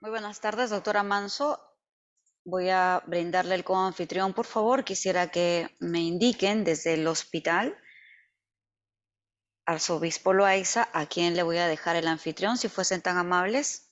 Muy buenas tardes, doctora Manso. Voy a brindarle el coanfitrión, por favor. Quisiera que me indiquen desde el hospital Arzobispo Loaiza a quién le voy a dejar el anfitrión, si fuesen tan amables.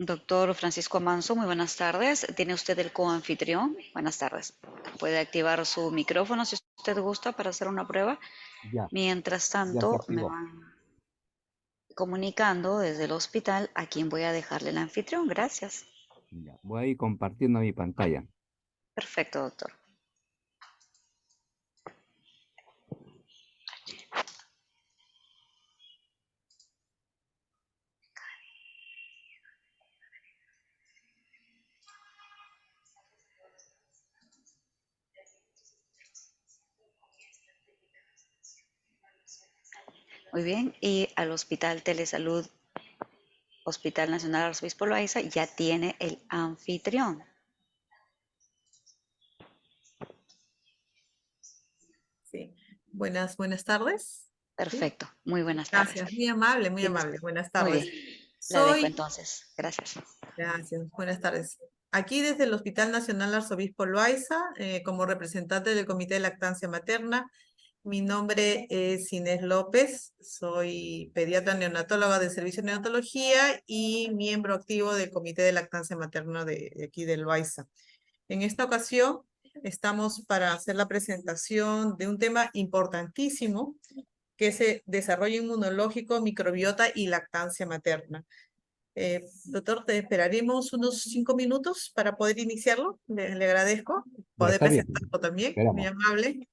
Doctor Francisco Manso, muy buenas tardes. ¿Tiene usted el coanfitrión? Buenas tardes. Puede activar su micrófono si usted gusta para hacer una prueba. Ya, Mientras ya se tanto, me activó. van comunicando desde el hospital a quién voy a dejarle el anfitrión. Gracias. Ya. Voy a ir compartiendo mi pantalla. Perfecto, doctor. Muy bien, y al Hospital Telesalud, Hospital Nacional Arzobispo Loaiza, ya tiene el anfitrión. Sí. Buenas tardes. Sí. Perfecto, muy buenas tardes. Gracias, muy amable, muy ¿Tiene amable. usted? Buenas Muy tardes. bien, la dejo Soy, entonces. Gracias. gracias, buenas tardes. Aquí desde el Hospital Nacional Arzobispo Loaiza, como representante del Comité de Lactancia Materna, mi nombre es Inés López, soy pediatra neonatóloga del Servicio de Neonatología y miembro activo del Comité de Lactancia Materna de aquí del Loaiza. En esta ocasión estamos para hacer la presentación de un tema importantísimo que es el desarrollo inmunológico, microbiota y lactancia materna. Doctor, te esperaremos unos 5 minutos para poder iniciarlo. Le agradezco. Ya Poder está bien. presentarlo también, muy Esperamos. amable.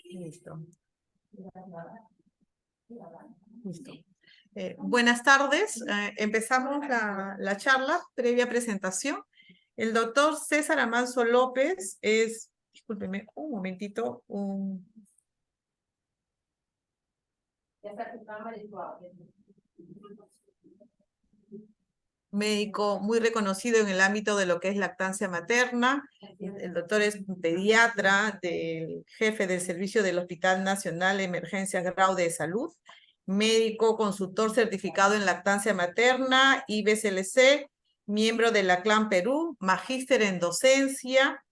Listo. Listo. Buenas tardes. Empezamos la charla previa presentación. El doctor César Amanso López es, discúlpeme un momentito, médico muy reconocido en el ámbito de lo que es lactancia materna. El doctor es pediatra, del jefe del servicio del Hospital Nacional de Emergencias Grau de Salud. médico consultor certificado en lactancia materna, IBCLC, miembro de la CLAN Perú, magíster en docencia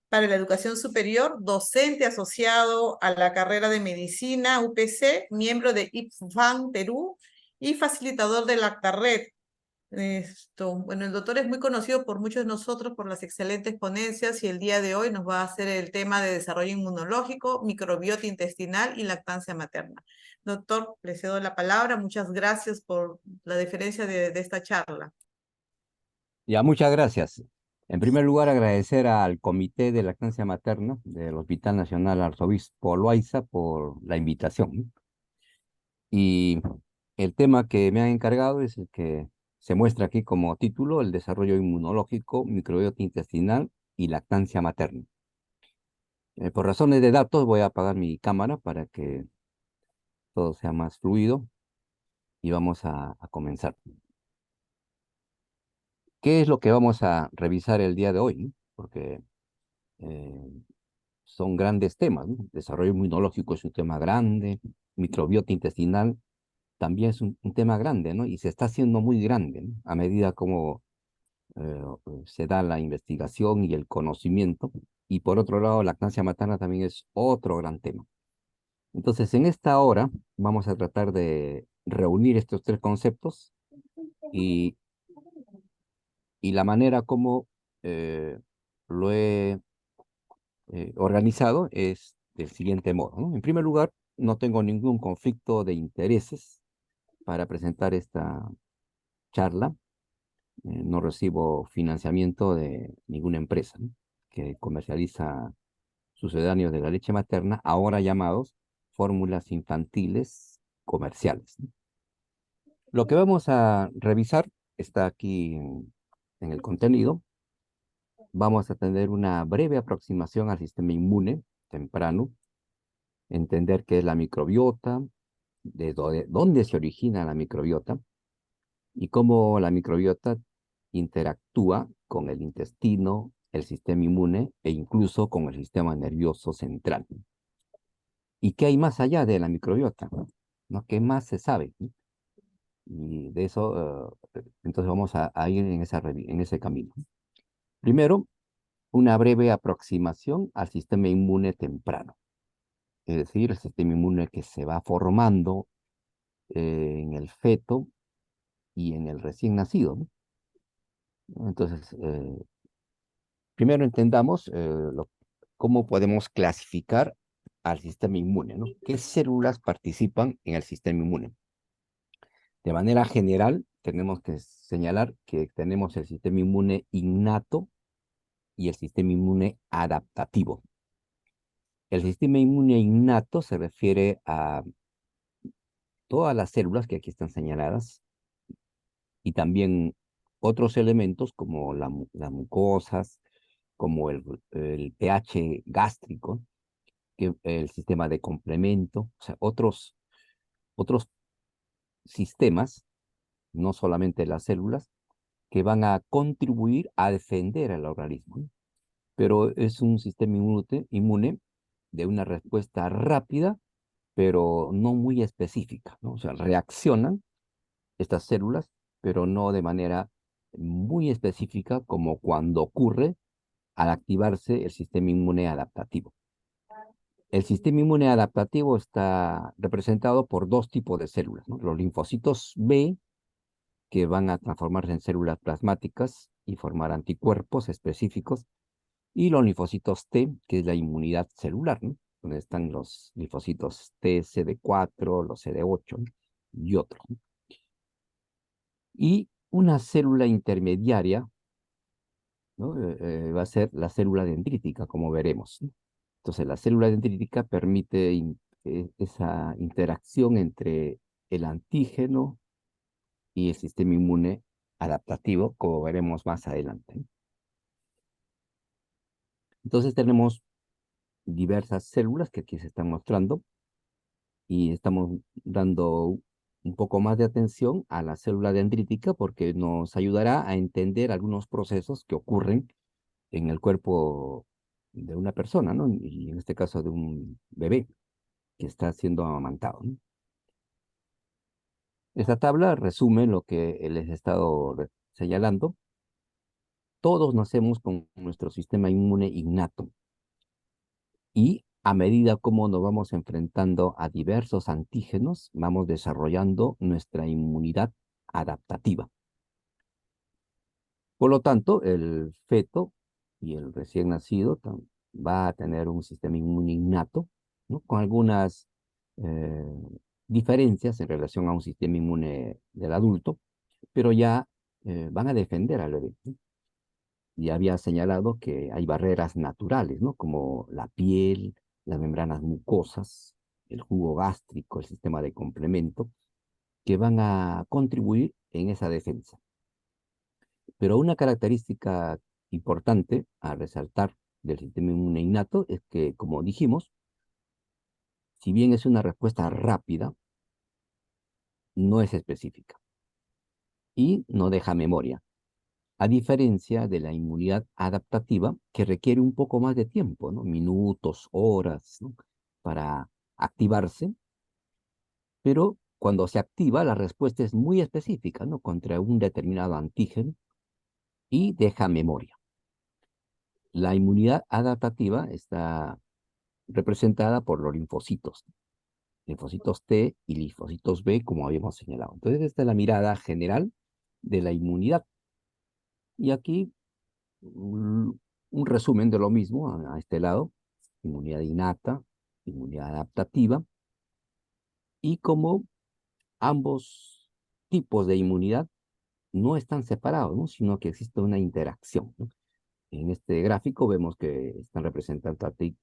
para la educación superior, docente asociado a la carrera de medicina UPC, miembro de IPFAN Perú y facilitador de Lactared. Bueno, el doctor es muy conocido por muchos de nosotros por las excelentes ponencias y el día de hoy nos va a hacer el tema de desarrollo inmunológico, microbiota intestinal y lactancia materna. Doctor, le cedo la palabra. Muchas gracias por la deferencia de esta charla. Ya, muchas gracias. En primer lugar, agradecer al Comité de Lactancia Materna del Hospital Nacional Arzobispo Loaiza por la invitación, ¿no? Y el tema que me han encargado es el que se muestra aquí como título, el desarrollo inmunológico, microbiota intestinal y lactancia materna. Por razones de datos voy a apagar mi cámara para que todo sea más fluido y vamos a comenzar. ¿Qué es lo que vamos a revisar el día de hoy, ¿no? Porque eh, son grandes temas, ¿no? Desarrollo inmunológico es un tema grande, microbiota intestinal también es un tema grande, ¿no? Y se está haciendo muy grande, ¿no? A medida como se da la investigación y el conocimiento. Y por otro lado, lactancia materna también es otro gran tema. Entonces, en esta hora vamos a tratar de reunir estos tres conceptos y, y la manera como eh, lo he organizado es del siguiente modo, ¿no? En primer lugar, no tengo ningún conflicto de intereses para presentar esta charla. No recibo financiamiento de ninguna empresa, ¿no? Que comercializa sucedáneos de la leche materna, ahora llamados fórmulas infantiles comerciales, ¿no? Lo que vamos a revisar está aquí en el contenido. Vamos a tener una breve aproximación al sistema inmune temprano, entender qué es la microbiota, de dónde se origina la microbiota y cómo la microbiota interactúa con el intestino, el sistema inmune e incluso con el sistema nervioso central. ¿Y qué hay más allá de la microbiota? ¿No? ¿Qué más se sabe? Y de eso, entonces vamos a ir en ese camino. Primero, una breve aproximación al sistema inmune temprano, es decir, el sistema inmune que se va formando en el feto y en el recién nacido, ¿no? Entonces, primero entendamos cómo podemos clasificar al sistema inmune, ¿no? ¿Qué células participan en el sistema inmune? De manera general, tenemos que señalar que tenemos el sistema inmune innato y el sistema inmune adaptativo. El sistema inmune innato se refiere a todas las células que aquí están señaladas y también otros elementos como las mucosas, como el pH gástrico, el sistema de complemento, o sea, otros sistemas, no solamente las células, que van a contribuir a defender al organismo, ¿no? Pero es un sistema inmune de una respuesta rápida, pero no muy específica, ¿no? O sea, reaccionan estas células, pero no de manera muy específica como cuando ocurre al activarse el sistema inmune adaptativo. El sistema inmune adaptativo está representado por dos tipos de células, ¿no? Los linfocitos B, que van a transformarse en células plasmáticas y formar anticuerpos específicos, y los linfocitos T, que es la inmunidad celular, ¿no? Donde están los linfocitos T, CD4, los CD8, ¿no? Y otros, ¿no? Y una célula intermediaria, ¿no? Va a ser la célula dendrítica, como veremos, ¿no? Entonces, la célula dendrítica permite esa interacción entre el antígeno y el sistema inmune adaptativo, como veremos más adelante, ¿no? Entonces, tenemos diversas células que aquí se están mostrando y estamos dando un poco más de atención a la célula dendrítica porque nos ayudará a entender algunos procesos que ocurren en el cuerpo de una persona, ¿no? Y en este caso de un bebé que está siendo amamantado, ¿no? Esta tabla resume lo que les he estado señalando. Todos nacemos con nuestro sistema inmune innato y a medida como nos vamos enfrentando a diversos antígenos, vamos desarrollando nuestra inmunidad adaptativa. Por lo tanto, el feto y el recién nacido va a tener un sistema inmune innato, ¿no? Con algunas eh, diferencias en relación a un sistema inmune del adulto, pero ya van a defender al bebé, ¿no? Y había señalado que hay barreras naturales, ¿no? Como la piel, las membranas mucosas, el jugo gástrico, el sistema de complemento, que van a contribuir en esa defensa. Pero una característica importante a resaltar del sistema inmune innato es que, como dijimos, si bien es una respuesta rápida, no es específica y no deja memoria, a diferencia de la inmunidad adaptativa, que requiere un poco más de tiempo, ¿no? Minutos, horas, ¿no? Para activarse, pero cuando se activa, la respuesta es muy específica, ¿no? Contra un determinado antígeno y deja memoria. La inmunidad adaptativa está representada por los linfocitos T y linfocitos B, como habíamos señalado. Entonces, esta es la mirada general de la inmunidad. Y aquí un resumen de lo mismo a este lado: inmunidad innata, inmunidad adaptativa, y cómo ambos tipos de inmunidad no están separados, ¿no? Sino que existe una interacción, ¿no? En este gráfico vemos que están representadas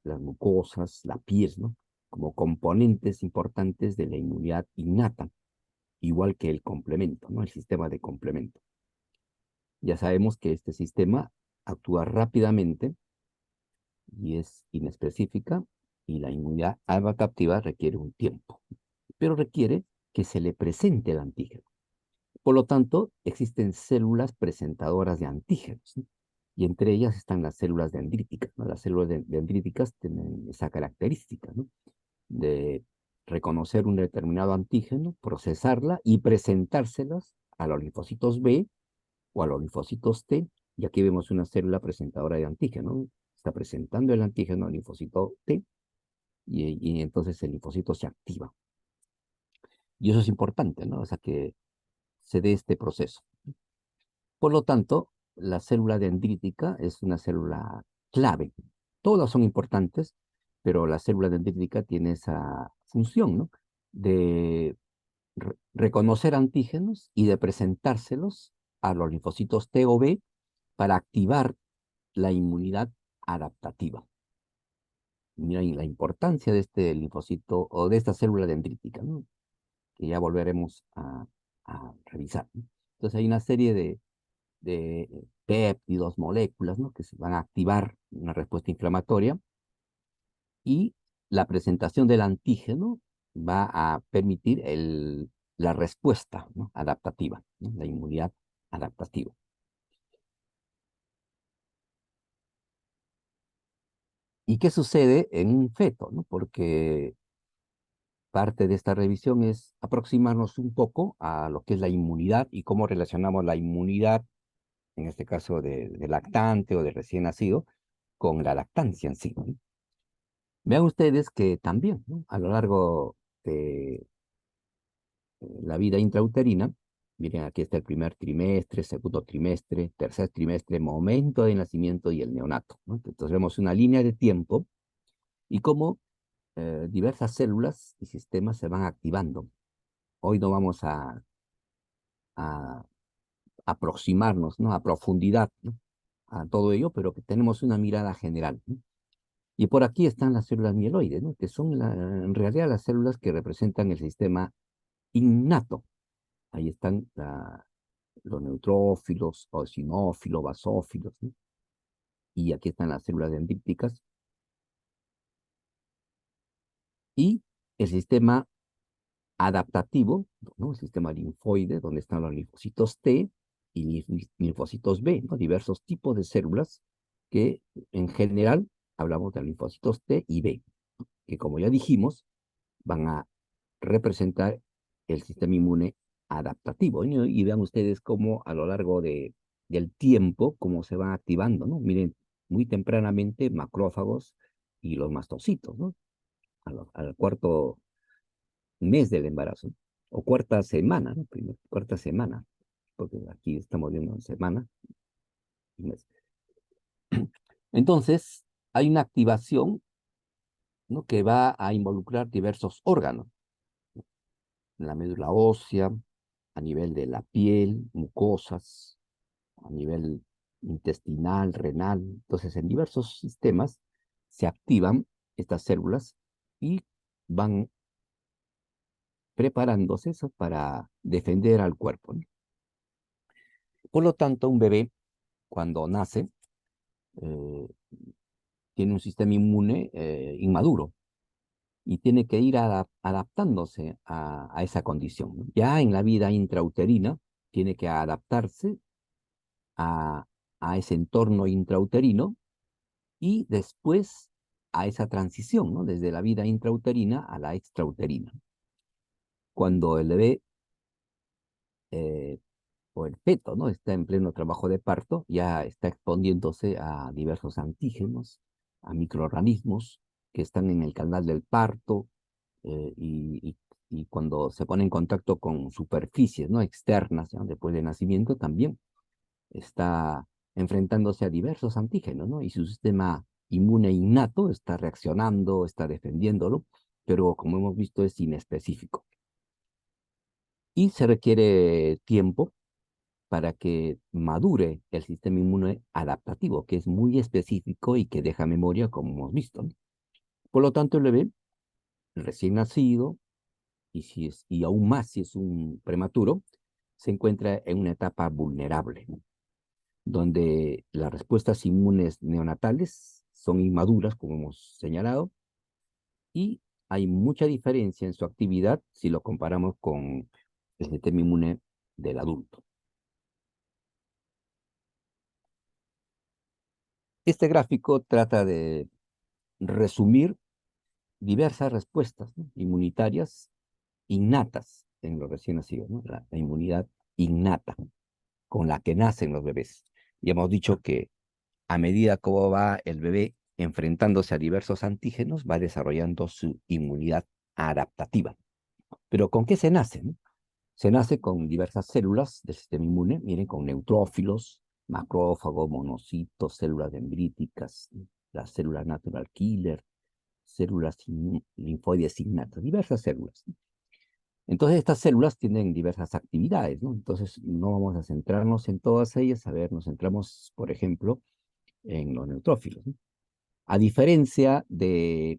las mucosas, la piel, ¿no? Como componentes importantes de la inmunidad innata, igual que el complemento, ¿no? El sistema de complemento. Ya sabemos que este sistema actúa rápidamente y es inespecífica, y la inmunidad adaptativa requiere un tiempo, pero requiere que se le presente el antígeno. Por lo tanto, existen células presentadoras de antígenos, ¿no? Y entre ellas están las células dendríticas, ¿no? Las células dendríticas tienen esa característica, ¿no? De reconocer un determinado antígeno, procesarla y presentárselas a los linfocitos B o a los linfocitos T. Y aquí vemos una célula presentadora de antígeno, ¿no? Está presentando el antígeno al linfocito T y entonces el linfocito se activa. Y eso es importante, ¿no? O sea, que se dé este proceso. Por lo tanto, la célula dendrítica es una célula clave. Todas son importantes, pero la célula dendrítica tiene esa función, ¿no? De reconocer antígenos y de presentárselos a los linfocitos T o B para activar la inmunidad adaptativa. Mira la importancia de este linfocito o de esta célula dendrítica, ¿no? Que ya volveremos a revisar, ¿no? Entonces hay una serie de péptidos, moléculas, ¿no? Que se van a activar una respuesta inflamatoria, y la presentación del antígeno va a permitir la respuesta, ¿no? Adaptativa, ¿no? La inmunidad adaptativa. ¿Y qué sucede en un feto, ¿no? Porque parte de esta revisión es aproximarnos un poco a lo que es la inmunidad y cómo relacionamos la inmunidad, en este caso de lactante o de recién nacido, con la lactancia en sí, ¿no? Vean ustedes que también, ¿no? A lo largo de la vida intrauterina, miren, aquí está el primer trimestre, segundo trimestre, tercer trimestre, momento de nacimiento y el neonato, ¿no? Entonces vemos una línea de tiempo y cómo diversas células y sistemas se van activando. Hoy no vamos a aproximarnos, ¿no? A profundidad, ¿no? A todo ello, pero que tenemos una mirada general, ¿no? Y por aquí están las células mieloides, ¿no? Que son en realidad las células que representan el sistema innato. Ahí están los neutrófilos, eosinófilos, basófilos, ¿no? Y aquí están las células dendríticas. Y el sistema adaptativo, ¿no? El sistema linfoide, donde están los linfocitos T y linfocitos B, ¿no? Diversos tipos de células que en general hablamos de linfocitos T y B, que como ya dijimos, van a representar el sistema inmune adaptativo, ¿no? Y vean ustedes cómo a lo largo del tiempo, cómo se van activando, ¿no? Miren, muy tempranamente macrófagos y los mastocitos, ¿no? Al cuarto mes del embarazo, o cuarta semana, ¿no? Cuarta semana, porque aquí estamos viendo semana y mes. Entonces, hay una activación, ¿no? Que va a involucrar diversos órganos, la médula ósea, a nivel de la piel, mucosas, a nivel intestinal, renal. Entonces, en diversos sistemas se activan estas células y van preparándose eso para defender al cuerpo, ¿no? Por lo tanto, un bebé, cuando nace, eh, tiene un sistema inmune inmaduro y tiene que ir adaptándose a esa condición, ¿no? Ya en la vida intrauterina, tiene que adaptarse a, a ese entorno intrauterino y después a esa transición, ¿no? Desde la vida intrauterina a la extrauterina. Cuando el bebé eh, o el feto, ¿no? Está en pleno trabajo de parto, ya está exponiéndose a diversos antígenos, a microorganismos que están en el canal del parto, y cuando se pone en contacto con superficies, ¿no? Externas, ¿no? Después del nacimiento, también está enfrentándose a diversos antígenos, ¿no? Y su sistema inmune innato está reaccionando, está defendiéndolo, pero como hemos visto es inespecífico. Y se requiere tiempo para que madure el sistema inmune adaptativo, que es muy específico y que deja memoria, como hemos visto, ¿no? Por lo tanto, el bebé recién nacido, y aún más si es un prematuro, se encuentra en una etapa vulnerable, ¿no? Donde las respuestas inmunes neonatales son inmaduras, como hemos señalado, y hay mucha diferencia en su actividad si lo comparamos con el sistema inmune del adulto. Este gráfico trata de resumir diversas respuestas, ¿no? Inmunitarias innatas en los recién nacidos, ¿no? La inmunidad innata con la que nacen los bebés. Y hemos dicho que a medida como va el bebé enfrentándose a diversos antígenos, va desarrollando su inmunidad adaptativa. Pero ¿con qué se nace, no? Se nace con diversas células del sistema inmune, miren, con neutrófilos, macrófagos, monocitos, células dendríticas, las células natural killer, células linfoides innatas, diversas células. Entonces, estas células tienen diversas actividades, ¿no? Entonces, no vamos a centrarnos en todas ellas. A ver, nos centramos, por ejemplo, en los neutrófilos, ¿no? A diferencia de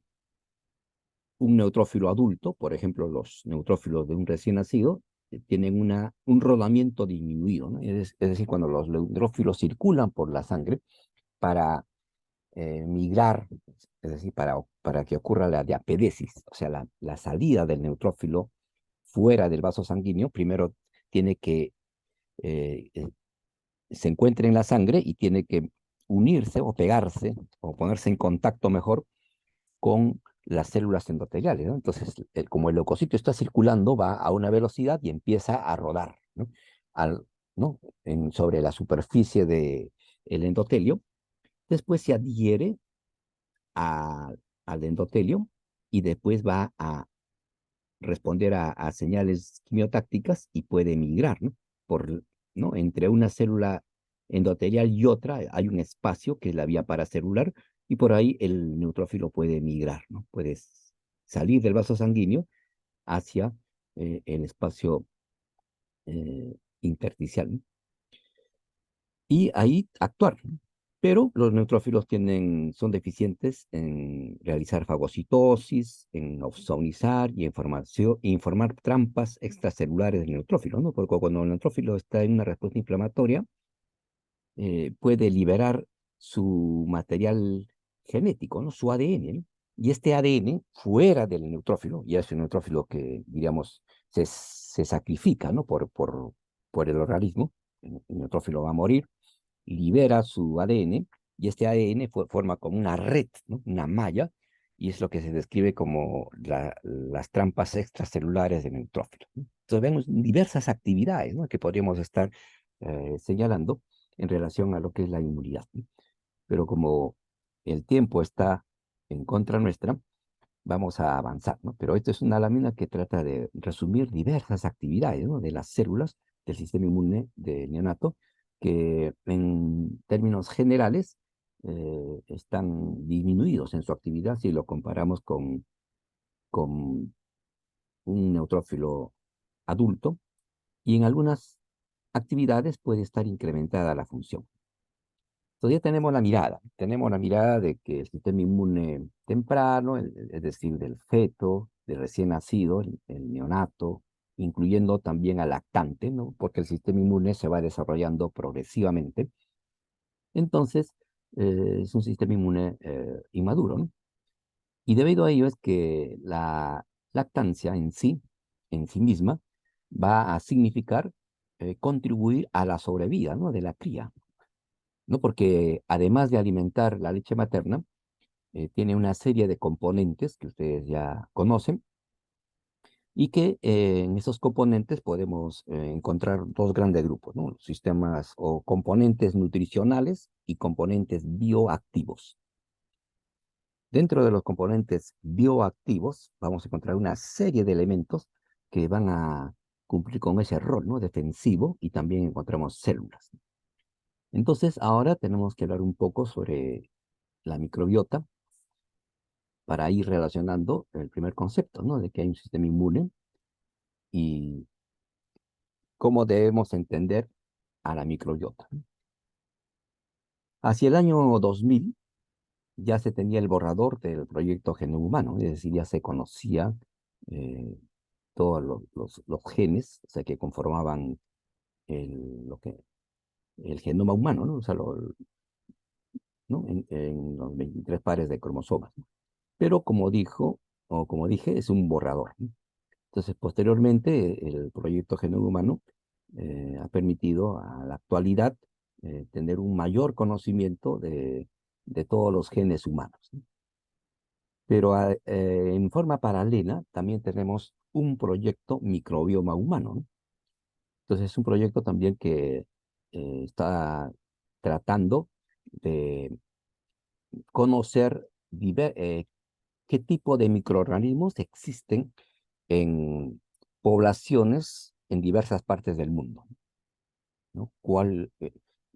un neutrófilo adulto, por ejemplo, los neutrófilos de un recién nacido, tienen un rodamiento disminuido, ¿no? Es decir, cuando los neutrófilos circulan por la sangre para migrar, es decir, para que ocurra la diapedesis, o sea, la salida del neutrófilo fuera del vaso sanguíneo, primero tiene que se encuentre en la sangre y tiene que unirse o pegarse o ponerse en contacto mejor con las células endoteliales, ¿no? Entonces, como el leucocito está circulando, va a una velocidad y empieza a rodar, ¿no? ¿No? Sobre la superficie del endotelio. Después se adhiere al endotelio y después va a responder a señales quimiotácticas y puede migrar, ¿no? ¿No? Entre una célula endotelial y otra hay un espacio que es la vía paracelular y por ahí el neutrófilo puede migrar, ¿no? Puede salir del vaso sanguíneo hacia el espacio intersticial, ¿no? Y ahí actuar, ¿no? Pero los neutrófilos son deficientes en realizar fagocitosis, en opsonizar y informar trampas extracelulares del neutrófilo, ¿no? Porque cuando el neutrófilo está en una respuesta inflamatoria, puede liberar su material genético, ¿no? Su ADN, ¿no? Y este ADN fuera del neutrófilo, y es un neutrófilo que, diríamos, se sacrifica, ¿no? Por el organismo, el neutrófilo va a morir, libera su ADN y este ADN forma como una red, ¿no? Una malla, y es lo que se describe como las trampas extracelulares del neutrófilo, ¿no? Entonces vemos diversas actividades, ¿no?, que podríamos estar señalando en relación a lo que es la inmunidad, ¿no? Pero como el tiempo está en contra nuestra, vamos a avanzar, ¿no? Pero esto es una lámina que trata de resumir diversas actividades, ¿no?, de las células del sistema inmune del neonato, que en términos generales están disminuidos en su actividad si lo comparamos con un neutrófilo adulto, y en algunas actividades puede estar incrementada la función. Entonces ya tenemos la mirada de que el sistema inmune temprano, es decir, del feto, del recién nacido, el neonato, incluyendo también al lactante, ¿no?, porque el sistema inmune se va desarrollando progresivamente. Entonces, es un sistema inmune inmaduro, ¿no? Y debido a ello es que la lactancia en sí misma, va a significar contribuir a la sobrevida, ¿no?, de la cría, ¿no? Porque además de alimentar la leche materna, tiene una serie de componentes que ustedes ya conocen, y que en esos componentes podemos encontrar dos grandes grupos, ¿no?, sistemas o componentes nutricionales y componentes bioactivos. Dentro de los componentes bioactivos vamos a encontrar una serie de elementos que van a cumplir con ese rol, ¿no?, defensivo, y también encontramos células. Entonces, ahora tenemos que hablar un poco sobre la microbiota para ir relacionando el primer concepto, ¿no?, de que hay un sistema inmune y cómo debemos entender a la microbiota. Hacia el año 2000 ya se tenía el borrador del proyecto Genoma Humano, es decir, ya se conocía eh, todos los genes, o sea, que conformaban el genoma humano, ¿no? O sea, ¿no?, en los 23 pares de cromosomas, ¿no? Pero como dije, es un borrador, ¿no? Entonces, posteriormente, el proyecto Genoma Humano ha permitido a la actualidad tener un mayor conocimiento de todos los genes humanos, ¿no? Pero en forma paralela también tenemos un proyecto microbioma humano, ¿no? Entonces es un proyecto también que está tratando de conocer qué tipo de microorganismos existen en poblaciones en diversas partes del mundo, ¿no?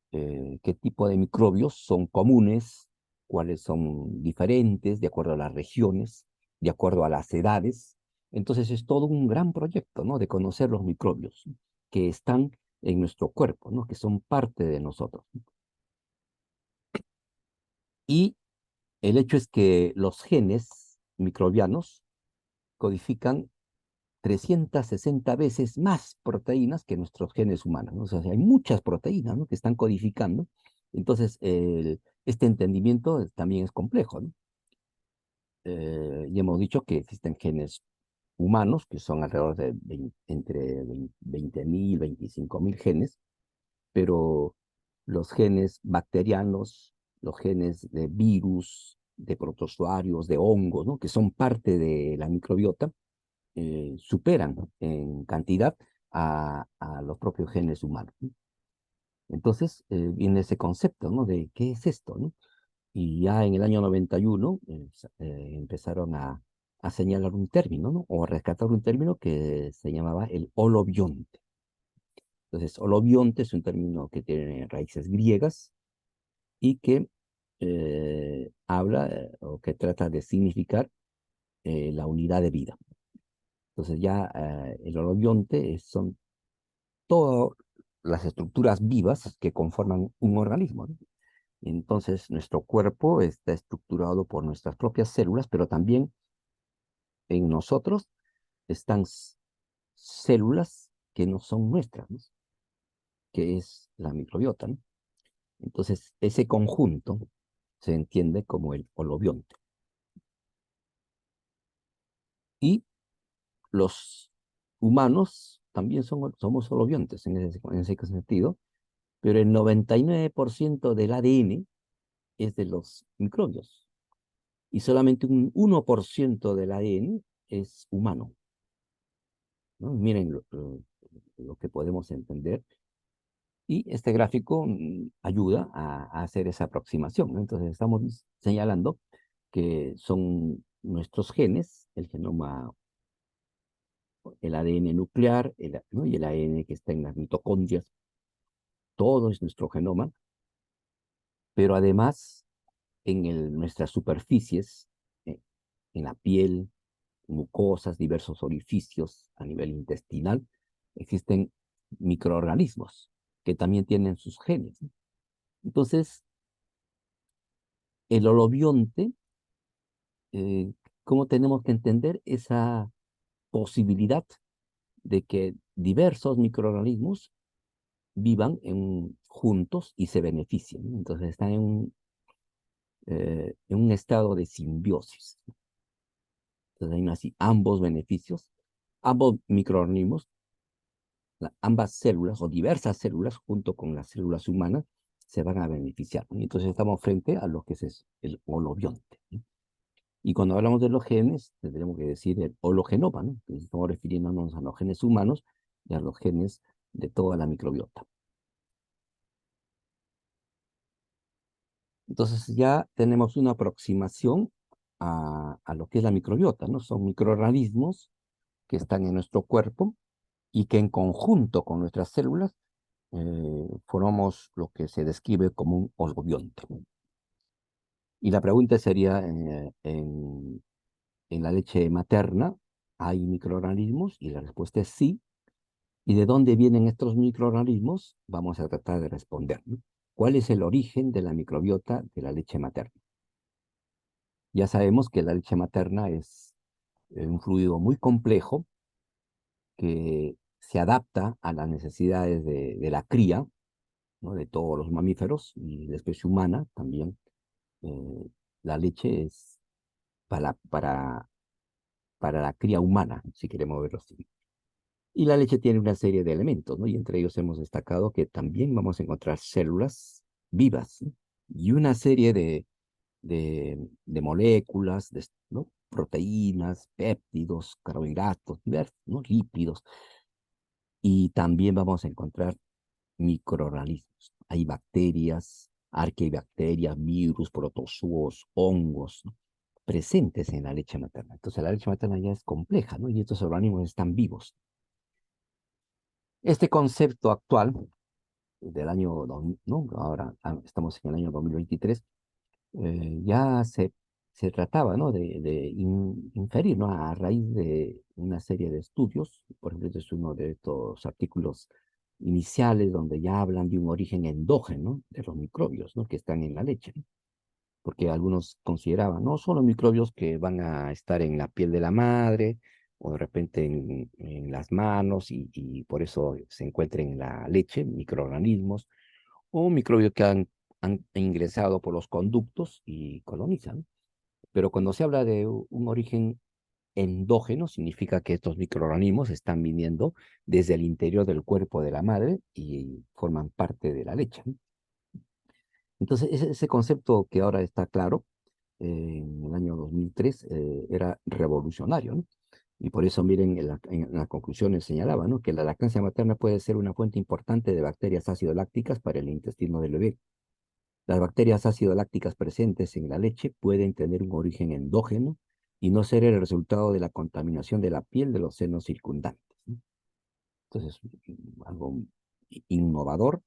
Qué tipo de microbios son comunes, cuáles son diferentes de acuerdo a las regiones, de acuerdo a las edades. Entonces es todo un gran proyecto, ¿no?, de conocer los microbios que están en nuestro cuerpo, ¿no?, que son parte de nosotros. Y el hecho es que los genes microbianos codifican 360 veces más proteínas que nuestros genes humanos, ¿no? O sea, hay muchas proteínas, ¿no?, que están codificando. Entonces, este entendimiento también es complejo, ¿no? Y hemos dicho que existen genes humanos, que son alrededor de entre 20.000, 25.000 genes, pero los genes bacterianos, los genes de virus, de protozoarios, de hongos, ¿no?, que son parte de la microbiota, superan, ¿no?, en cantidad a los propios genes humanos, ¿no? Entonces viene ese concepto, ¿no?, de qué es esto, ¿no? Y ya en el año 91 empezaron a señalar un término, ¿no?, o a rescatar un término que se llamaba el holobionte. Entonces, holobionte es un término que tiene raíces griegas y que habla o que trata de significar la unidad de vida. Entonces ya el holobionte son todas las estructuras vivas que conforman un organismo, ¿no? Entonces nuestro cuerpo está estructurado por nuestras propias células, pero también en nosotros están células que no son nuestras, ¿no?, que es la microbiota, ¿no? Entonces ese conjunto se entiende como el holobionte. Y los humanos también somos holobiontes en ese sentido, pero el 99% del ADN es de los microbios y solamente un 1% del ADN es humano. ¿no? Miren lo que podemos entender. Y este gráfico ayuda a hacer esa aproximación, ¿no? Entonces estamos señalando que son nuestros genes, el genoma, el ADN nuclear, ¿no? Y el ADN que está en las mitocondrias, todo es nuestro genoma, pero además nuestras superficies, eh, en la piel, mucosas, diversos orificios a nivel intestinal, existen microorganismos que también tienen sus genes, ¿no? Entonces, el holobionte, ¿cómo tenemos que entender esa posibilidad de que diversos microorganismos vivan juntos y se beneficien, ¿no? Entonces están en un estado de simbiosis. Entonces hay así ambos beneficios, ambos microorganismos, ambas células o diversas células junto con las células humanas se van a beneficiar, ¿no? Y entonces estamos frente a lo que es el holobionte, ¿no? Y cuando hablamos de los genes, tendremos que decir el hologenoma, ¿no? Entonces estamos refiriéndonos a los genes humanos y a los genes de toda la microbiota. Entonces ya tenemos una aproximación a lo que es la microbiota, ¿no? Son microorganismos que están en nuestro cuerpo y que en conjunto con nuestras células formamos lo que se describe como un holobionte. Y la pregunta sería, en la leche materna, ¿hay microorganismos? Y la respuesta es sí. ¿Y de dónde vienen estos microorganismos? Vamos a tratar de responder, ¿no? ¿Cuál es el origen de la microbiota de la leche materna? Ya sabemos que la leche materna es un fluido muy complejo que se adapta a las necesidades de la cría, ¿no? De todos los mamíferos y la especie humana también. Eh, la leche es para la cría humana, si queremos verlo así. Y la leche tiene una serie de elementos, ¿no? Y entre ellos hemos destacado que también vamos a encontrar células vivas, ¿no? Y una serie de moléculas, ¿no? Proteínas, péptidos, carbohidratos, diversos, ¿no? Lípidos. Y también vamos a encontrar microorganismos. Hay bacterias, arqueibacterias, virus, protozoos, hongos, ¿no? Presentes en la leche materna. Entonces la leche materna ya es compleja, ¿no? Y estos organismos están vivos. Este concepto actual del año 2000, ¿no? Ahora estamos en el año 2023, ya se trataba, ¿no? de inferir, ¿no? A raíz de una serie de estudios. Por ejemplo, este es uno de estos artículos iniciales donde ya hablan de un origen endógeno de los microbios, ¿no? Que están en la leche, ¿no? Porque algunos consideraban no solo microbios que van a estar en la piel de la madre o de repente en las manos y por eso se encuentran en la leche microorganismos o microbios que han ingresado por los conductos y colonizan. Pero cuando se habla de un origen endógeno, significa que estos microorganismos están viniendo desde el interior del cuerpo de la madre y forman parte de la leche, ¿no? Entonces, ese concepto que ahora está claro, en el año 2003, era revolucionario, ¿no? Y por eso, miren, en las conclusiones señalaba, ¿no? Que la lactancia materna puede ser una fuente importante de bacterias ácido-lácticas para el intestino del bebé. Las bacterias ácido-lácticas presentes en la leche pueden tener un origen endógeno y no ser el resultado de la contaminación de la piel de los senos circundantes, ¿no? Entonces, algo innovador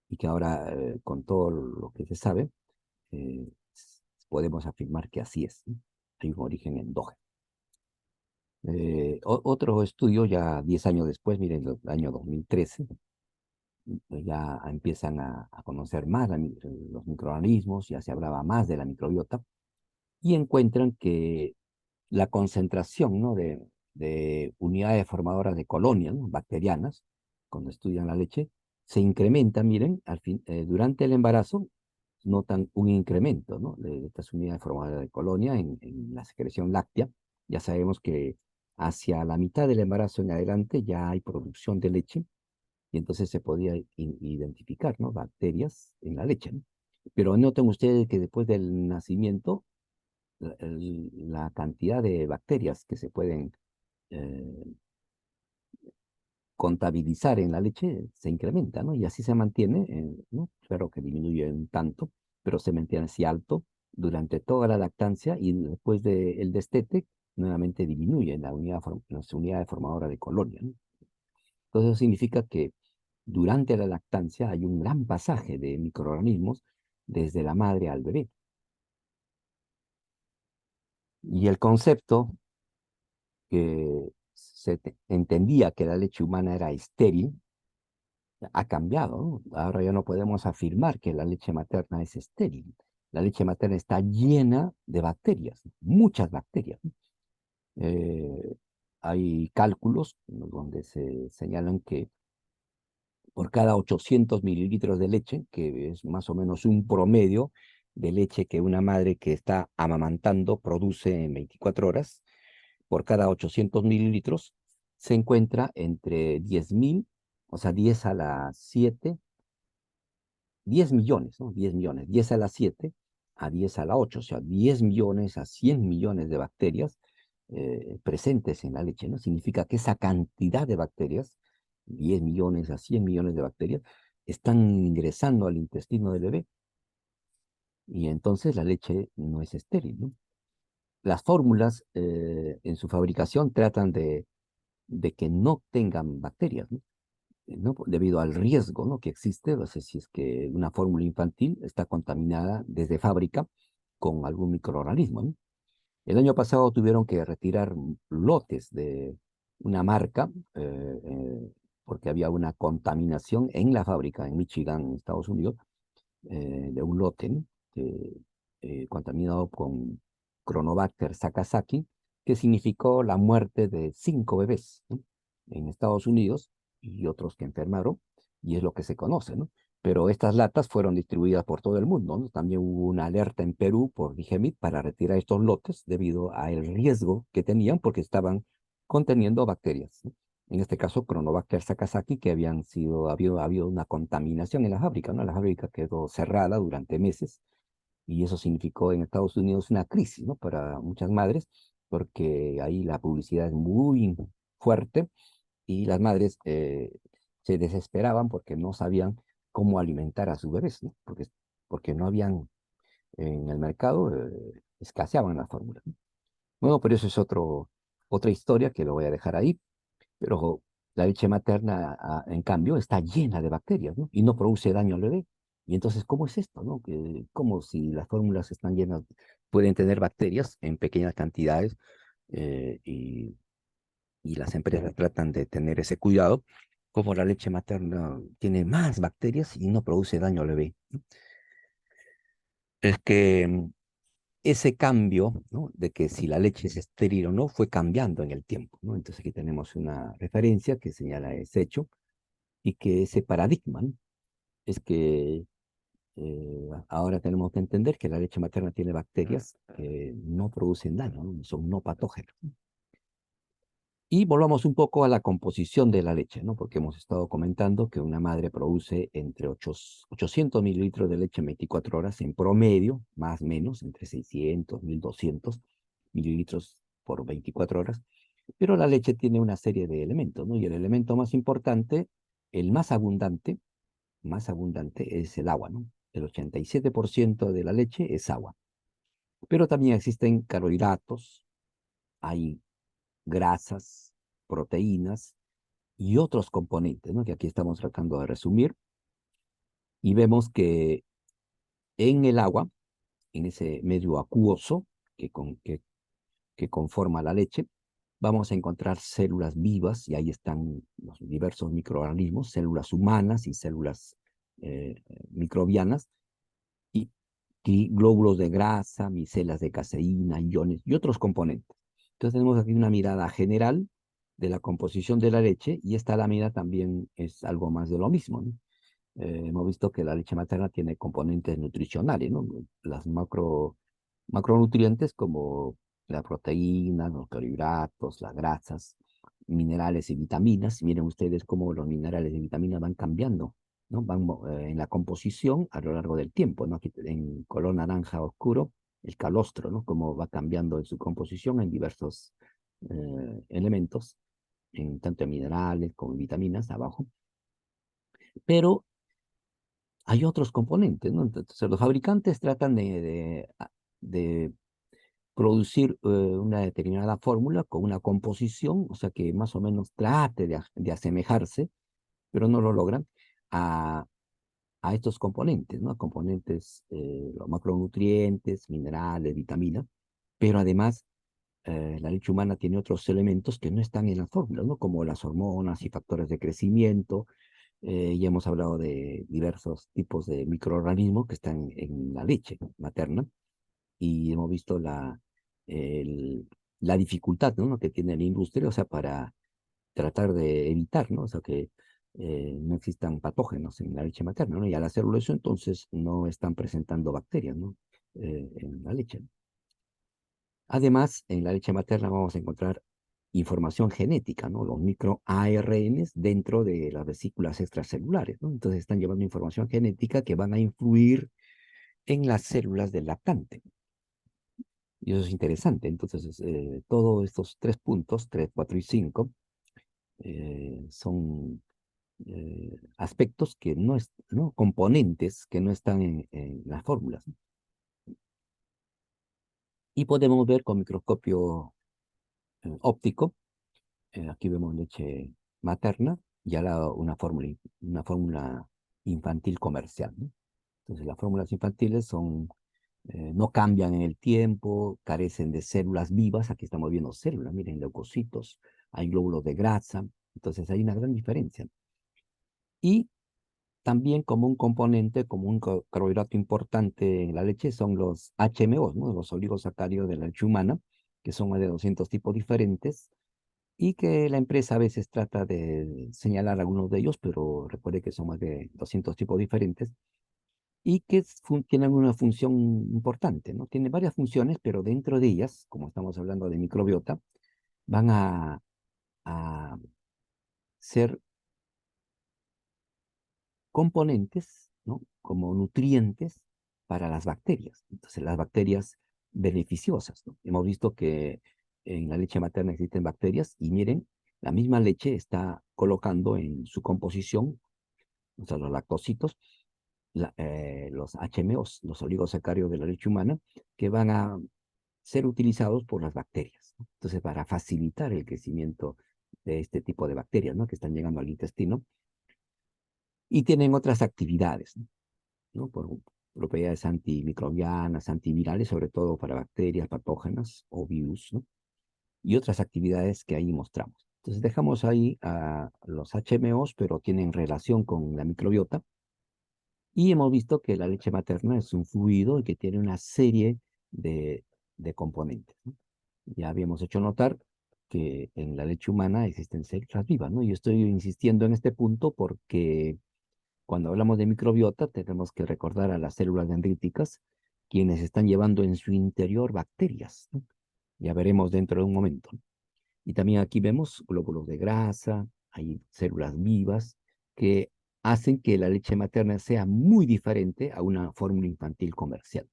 y que ahora, con todo lo que se sabe, eh, podemos afirmar que así es, ¿no? Hay un origen endógeno. Otro estudio ya 10 años después, miren, el año 2013, ya empiezan a conocer más los microorganismos, ya se hablaba más de la microbiota, y encuentran que la concentración, ¿no? de unidades formadoras de colonias, ¿no? Bacterianas, cuando estudian la leche, se incrementa, miren, durante el embarazo, notan un incremento, ¿no? De estas unidades formadoras de colonia en la secreción láctea. Ya sabemos que hacia la mitad del embarazo en adelante ya hay producción de leche y entonces se podía identificar, ¿no? Bacterias en la leche, ¿no? Pero noten ustedes que después del nacimiento, la cantidad de bacterias que se pueden eh, contabilizar en la leche se incrementa, ¿no? Y así se mantiene, ¿no? Claro que disminuye un tanto, pero se mantiene así alto durante toda la lactancia y después del destete nuevamente disminuye en las unidades formadoras de colonia, ¿no? Entonces eso significa que durante la lactancia hay un gran pasaje de microorganismos desde la madre al bebé. Y el concepto que entendía que la leche humana era estéril ha cambiado, ¿no? Ahora ya no podemos afirmar que la leche materna es estéril. La leche materna está llena de bacterias, muchas bacterias, ¿no? Hay cálculos, ¿no?, donde se señalan que por cada 800 mililitros de leche, que es más o menos un promedio de leche que una madre que está amamantando produce en 24 horas, por cada 800 mililitros se encuentra entre 10.000, o sea, 10 a la 7, 10 millones, ¿no? 10 millones, 10 a la 7 a 10 a la 8, o sea, 10 millones a 100 millones de bacterias presentes en la leche, ¿no? Significa que esa cantidad de bacterias, 10 millones a 100 millones de bacterias, están ingresando al intestino del bebé y entonces la leche no es estéril, ¿no? Las fórmulas en su fabricación tratan de que no tengan bacterias, ¿no? ¿No? Debido al riesgo, ¿no?, que existe, no sé si es que una fórmula infantil está contaminada desde fábrica con algún microorganismo, ¿no? El año pasado tuvieron que retirar lotes de una marca porque había una contaminación en la fábrica en Michigan, Estados Unidos, de un lote, ¿no?, contaminado con Chronobacter sakazaki, que significó la muerte de 5 bebés, ¿no?, en Estados Unidos y otros que enfermaron, y es lo que se conoce, ¿no? Pero estas latas fueron distribuidas por todo el mundo, ¿no? También hubo una alerta en Perú por Digemit para retirar estos lotes debido al riesgo que tenían porque estaban conteniendo bacterias, ¿no? En este caso, Chronobacter sakazaki, que habido una contaminación en la fábrica, ¿no? La fábrica quedó cerrada durante meses y eso significó en Estados Unidos una crisis, ¿no?, para muchas madres, porque ahí la publicidad es muy fuerte y las madres se desesperaban porque no sabían cómo alimentar a sus bebés, ¿no? Porque no habían en el mercado, escaseaban las fórmulas, ¿no? Bueno, pero eso es otra historia que lo voy a dejar ahí, pero la leche materna, en cambio, está llena de bacterias, ¿no? Y no produce daño al bebé. Y entonces, ¿cómo es esto, no? ¿Cómo si las fórmulas están llenas, pueden tener bacterias en pequeñas cantidades eh, y, y las empresas tratan de tener ese cuidado, como la leche materna tiene más bacterias y no produce daño al bebé, ¿no? Es que ese cambio, ¿no?, de que si la leche es estéril o no, fue cambiando en el tiempo, ¿no? Entonces aquí tenemos una referencia que señala ese hecho y que ese paradigma, ¿no?, es que ahora tenemos que entender que la leche materna tiene bacterias que no producen daño, ¿no?, son no patógenos. Y volvamos un poco a la composición de la leche, ¿no? Porque hemos estado comentando que una madre produce entre 800 mililitros de leche en 24 horas en promedio, más o menos, entre 600, 1200 mililitros por 24 horas. Pero la leche tiene una serie de elementos, ¿no? Y el elemento más importante, el más abundante es el agua, ¿no? El 87% de la leche es agua. Pero también existen carbohidratos, hay grasas, proteínas y otros componentes, ¿no?, que aquí estamos tratando de resumir. Y vemos que en el agua, en ese medio acuoso que conforma la leche, vamos a encontrar células vivas, y ahí están los diversos microorganismos, células humanas y células eh, microbianas, y, y glóbulos de grasa, micelas de caseína, iones y otros componentes. Entonces tenemos aquí una mirada general de la composición de la leche, y esta lámina también es algo más de lo mismo, ¿no? Hemos visto que la leche materna tiene componentes nutricionales, ¿no? Las macronutrientes como la proteína, los carbohidratos, las grasas, minerales y vitaminas. Miren ustedes cómo los minerales y vitaminas van cambiando, ¿no? Van en la composición a lo largo del tiempo, ¿no? Aquí en color naranja oscuro, el calostro, ¿no?, cómo va cambiando en su composición en diversos elementos. en tanto en minerales como en vitaminas abajo, pero hay otros componentes, ¿no? Entonces, los fabricantes tratan de producir una determinada fórmula con una composición, o sea, que más o menos trate de asemejarse, pero no lo logran, a, a estos componentes, ¿no? Componentes, los macronutrientes, minerales, vitaminas, pero además la leche humana tiene otros elementos que no están en las fórmulas, ¿no? Como las hormonas y factores de crecimiento. Ya hemos hablado de diversos tipos de microorganismos que están en la leche materna y hemos visto el- la dificultad, ¿no? que tiene la industria, o sea, para tratar de evitar, ¿no? O sea, que no existan patógenos en la leche materna, ¿no? Y al hacerlo eso, entonces no están presentando bacterias, ¿no? En la leche. Además, en la leche materna vamos a encontrar información genética, ¿no? Los microARNs dentro de las vesículas extracelulares, ¿no? Entonces están llevando información genética que van a influir en las células del lactante. Y eso es interesante. Entonces, todos estos 3 puntos, 3, 4 y 5, son aspectos que no es, ¿no? Componentes que no están en las fórmulas, ¿no? Y podemos ver con microscopio óptico. Aquí vemos leche materna, ya una fórmula infantil comercial, ¿no? Entonces, las fórmulas infantiles no cambian en el tiempo, carecen de células vivas. Aquí estamos viendo células, miren, leucocitos, hay glóbulos de grasa. Entonces, hay una gran diferencia. Y también como un componente, como un carbohidrato importante en la leche son los HMOs, ¿no? Los oligosacáridos de la leche humana, que son más de 200 tipos diferentes y que la empresa a veces trata de señalar algunos de ellos, pero recuerde que son más de 200 tipos diferentes y que tienen una función importante, ¿no? Tiene varias funciones, pero dentro de ellas, como estamos hablando de microbiota, van a ser componentes, ¿no? Como nutrientes para las bacterias. Entonces, las bacterias beneficiosas, ¿no? Hemos visto que en la leche materna existen bacterias y miren, la misma leche está colocando en su composición, o sea, los lactocitos, los HMOs, los oligosacáridos de la leche humana, que van a ser utilizados por las bacterias, ¿no? Entonces, para facilitar el crecimiento de este tipo de bacterias, ¿no? Que están llegando al intestino y tienen otras actividades, ¿no? Por propiedades antimicrobianas, antivirales, sobre todo para bacterias patógenas o virus, ¿no? Y otras actividades que ahí mostramos. Entonces dejamos ahí a los HMOs, pero tienen relación con la microbiota. Y hemos visto que la leche materna es un fluido y que tiene una serie de componentes, ¿no? Ya habíamos hecho notar que en la leche humana existen células vivas, ¿no? Y estoy insistiendo en este punto porque cuando hablamos de microbiota, tenemos que recordar a las células dendríticas, quienes están llevando en su interior bacterias, ¿no? Ya veremos dentro de un momento. Y también aquí vemos glóbulos de grasa, hay células vivas que hacen que la leche materna sea muy diferente a una fórmula infantil comercial.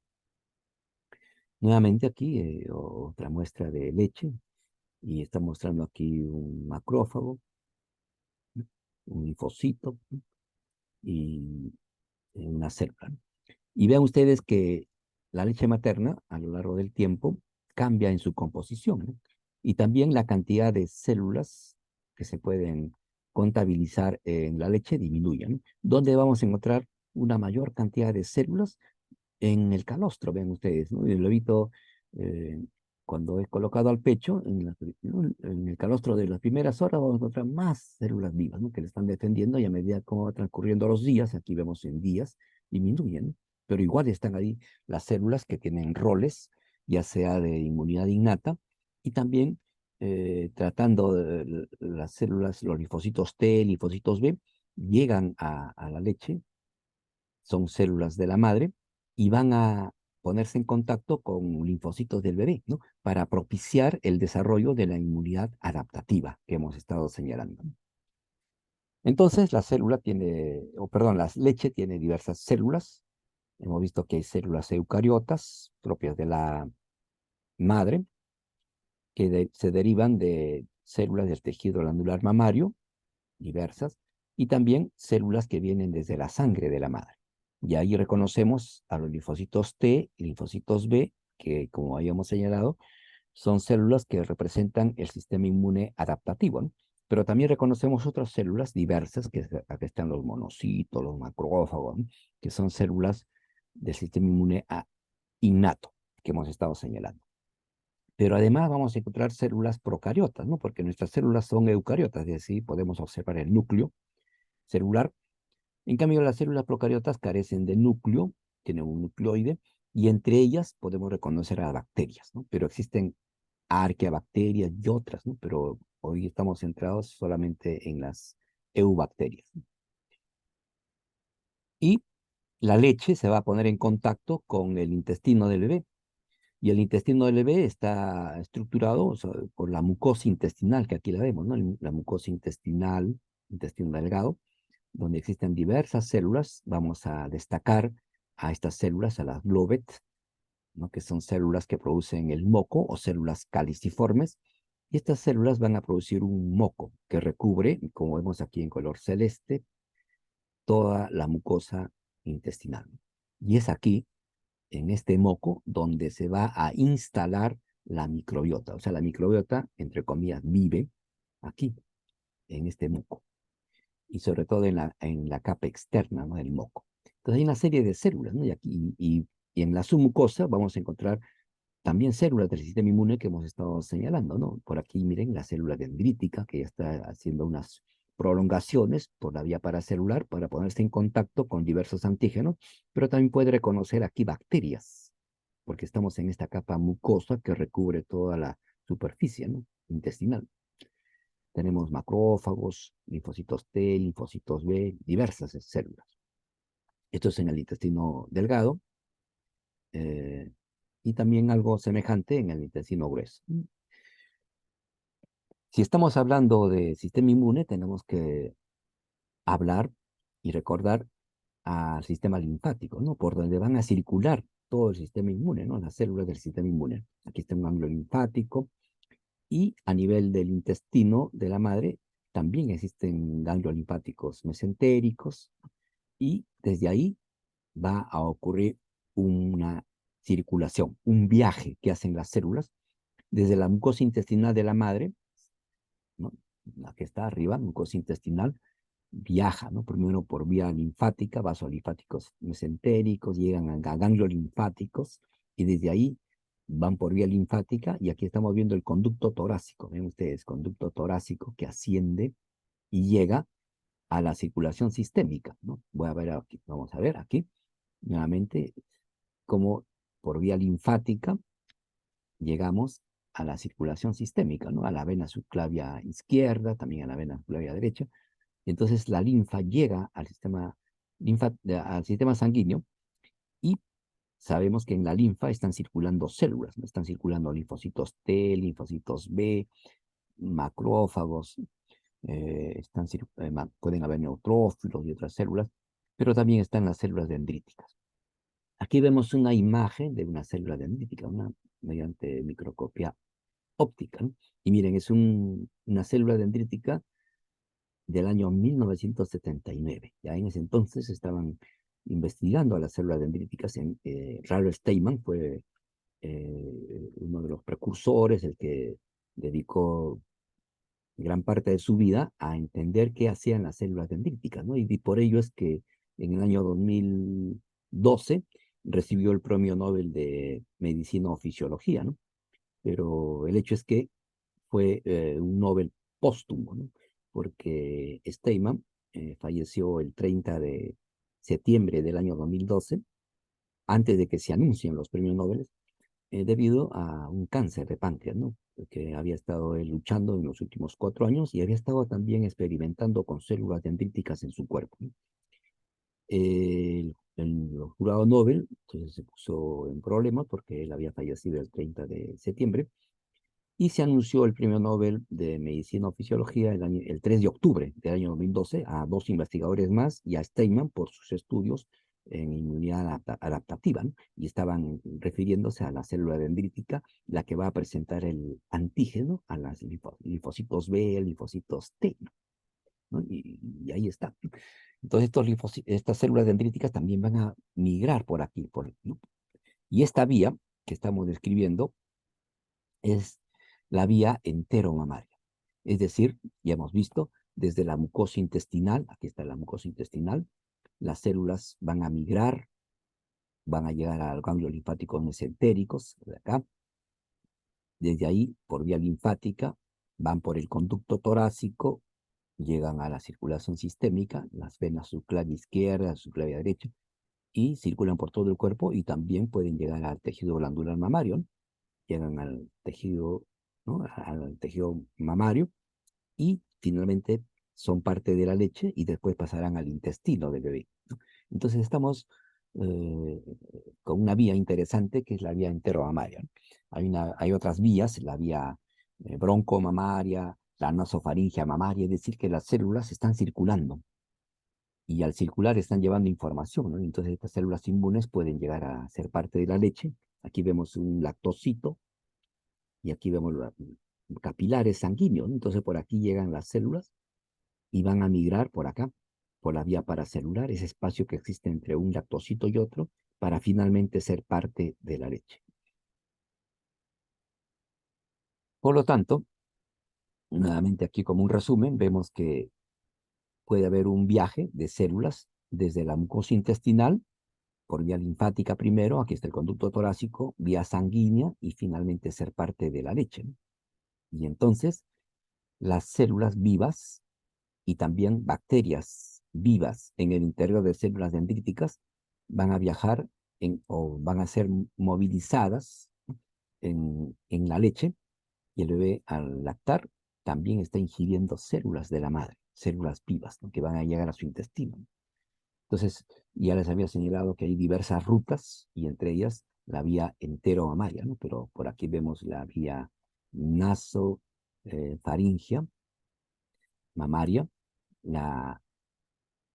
Nuevamente aquí otra muestra de leche y está mostrando aquí un macrófago, ¿no? Un linfocito, ¿no? Y una célula, ¿no? Y vean ustedes que la leche materna a lo largo del tiempo cambia en su composición, ¿no? Y también la cantidad de células que se pueden contabilizar en la leche disminuye, ¿no? ¿Dónde vamos a encontrar una mayor cantidad de células? En el calostro, vean ustedes, ¿no? El lobito, eh, cuando es colocado al pecho, ¿no? En el calostro de las primeras horas vamos a encontrar más células vivas, ¿no? Que le están defendiendo y a medida como va transcurriendo los días, aquí vemos en días, disminuyen, ¿no? Pero igual están ahí las células que tienen roles, ya sea de inmunidad innata y también tratando las células, los linfocitos T, linfocitos B, llegan a la leche, son células de la madre y van a ponerse en contacto con linfocitos del bebé, ¿no? Para propiciar el desarrollo de la inmunidad adaptativa que hemos estado señalando. Entonces, la célula tiene, o perdón, la leche tiene diversas células. Hemos visto que hay células eucariotas propias de la madre que se derivan de células del tejido glandular mamario, diversas, y también células que vienen desde la sangre de la madre. Y ahí reconocemos a los linfocitos T y linfocitos B, que como habíamos señalado, son células que representan el sistema inmune adaptativo, ¿no? Pero también reconocemos otras células diversas, que aquí están los monocitos, los macrófagos, ¿no? Que son células del sistema inmune innato, que hemos estado señalando. Pero además vamos a encontrar células procariotas, ¿no? Porque nuestras células son eucariotas, es decir, podemos observar el núcleo celular. En cambio, las células procariotas carecen de núcleo, tienen un nucleoide, y entre ellas podemos reconocer a bacterias, ¿no? Pero existen arqueabacterias y otras, ¿no? Pero hoy estamos centrados solamente en las eubacterias, ¿no? Y la leche se va a poner en contacto con el intestino del bebé. Y el intestino del bebé está estructurado, o sea, por la mucosa intestinal, que aquí la vemos, ¿no? La mucosa intestinal, intestino delgado, donde existen diversas células. Vamos a destacar a estas células, a las globet, ¿no? Que son células que producen el moco o células caliciformes. Y estas células van a producir un moco que recubre, como vemos aquí en color celeste, toda la mucosa intestinal. Y es aquí, en este moco, donde se va a instalar la microbiota. O sea, la microbiota, entre comillas, vive aquí, en este moco. Y sobre todo en la capa externa, ¿no? Del moco. Entonces hay una serie de células, ¿no? Y en la submucosa vamos a encontrar también células del sistema inmune que hemos estado señalando, ¿no? Por aquí miren la célula dendrítica que ya está haciendo unas prolongaciones por la vía paracelular para ponerse en contacto con diversos antígenos, pero también puede reconocer aquí bacterias, porque estamos en esta capa mucosa que recubre toda la superficie, ¿no? Intestinal. Tenemos macrófagos, linfocitos T, linfocitos B, diversas células. Esto es en el intestino delgado. Y también algo semejante en el intestino grueso. Si estamos hablando de sistema inmune, tenemos que hablar y recordar al sistema linfático, ¿no? Por donde van a circular todo el sistema inmune, ¿no? Las células del sistema inmune. Aquí está un ganglio linfático y a nivel del intestino de la madre también existen ganglios linfáticos mesentéricos y desde ahí va a ocurrir una circulación, un viaje que hacen las células desde la mucosa intestinal de la madre, ¿no? La que está arriba, mucosa intestinal, viaja, ¿no? Primero por vía linfática, vasolinfáticos mesentéricos, llegan a ganglios linfáticos y desde ahí van por vía linfática y aquí estamos viendo el conducto torácico, ven ustedes, conducto torácico que asciende y llega a la circulación sistémica, ¿no? Voy a ver aquí, vamos a ver aquí, nuevamente, cómo por vía linfática llegamos a la circulación sistémica, ¿no? A la vena subclavia izquierda, también a la vena subclavia derecha. Entonces la linfa llega al sistema sanguíneo y sabemos que en la linfa están circulando células, ¿no? Están circulando linfocitos T, linfocitos B, macrófagos, pueden haber neutrófilos y otras células, pero también están las células dendríticas. Aquí vemos una imagen de una célula dendrítica, mediante microscopía óptica, ¿no? Y miren, es una célula dendrítica del año 1979. Ya en ese entonces estaban investigando a las células dendríticas. Ralph Steinman fue uno de los precursores, el que dedicó gran parte de su vida a entender qué hacían las células dendríticas, ¿no? Y por ello es que en el año 2012 recibió el Premio Nobel de Medicina o Fisiología, ¿no? Pero el hecho es que fue un Nobel póstumo, ¿no? Porque Steinman falleció el 30 de septiembre del año 2012, antes de que se anuncien los premios Nobel, debido a un cáncer de páncreas, ¿no? Que había estado luchando en los últimos 4 años y había estado también experimentando con células dendríticas en su cuerpo, ¿no? El jurado Nobel entonces se puso en problemas porque él había fallecido el 30 de septiembre y se anunció el premio Nobel de Medicina o Fisiología el 3 de octubre del año 2012 a 2 investigadores más y a Steinman por sus estudios en inmunidad adaptativa, ¿no? Y estaban refiriéndose a la célula dendrítica, la que va a presentar el antígeno a las linfocitos B, linfocitos T, ¿no? Y ahí está. Entonces estas células dendríticas también van a migrar por aquí, ¿no? Y esta vía que estamos describiendo es la vía enteromamaria. Es decir, ya hemos visto, desde la mucosa intestinal, aquí está la mucosa intestinal, las células van a migrar, van a llegar al ganglio linfático mesentéricos, de acá. Desde ahí, por vía linfática, van por el conducto torácico, llegan a la circulación sistémica, las venas subclavia izquierda, subclavia derecha, y circulan por todo el cuerpo y también pueden llegar al tejido glandular mamario, ¿no? Llegan al tejido, ¿no? Al tejido mamario y finalmente son parte de la leche y después pasarán al intestino del bebé, ¿no? Entonces estamos eh, con una vía interesante que es la vía enteromamaria, ¿no? Hay otras vías, la vía broncomamaria, la nasofaringia mamaria, es decir, que las células están circulando y al circular están llevando información, ¿no? Entonces estas células inmunes pueden llegar a ser parte de la leche. Aquí vemos un lactocito y aquí vemos los capilares sanguíneos, ¿no? Entonces por aquí llegan las células y van a migrar por acá, por la vía paracelular, ese espacio que existe entre un lactocito y otro, para finalmente ser parte de la leche. Por lo tanto, nuevamente aquí como un resumen, vemos que puede haber un viaje de células desde la mucosa intestinal, por vía linfática primero, aquí está el conducto torácico, vía sanguínea y finalmente ser parte de la leche, ¿no? Y entonces las células vivas y también bacterias vivas en el interior de células dendríticas van a viajar o van a ser movilizadas en la leche y el bebé al lactar también está ingiriendo células de la madre, células vivas, ¿no? Que van a llegar a su intestino. Entonces, ya les había señalado que hay diversas rutas y entre ellas la vía enteromamaria, ¿no? Pero por aquí vemos la vía nasofaringia mamaria, la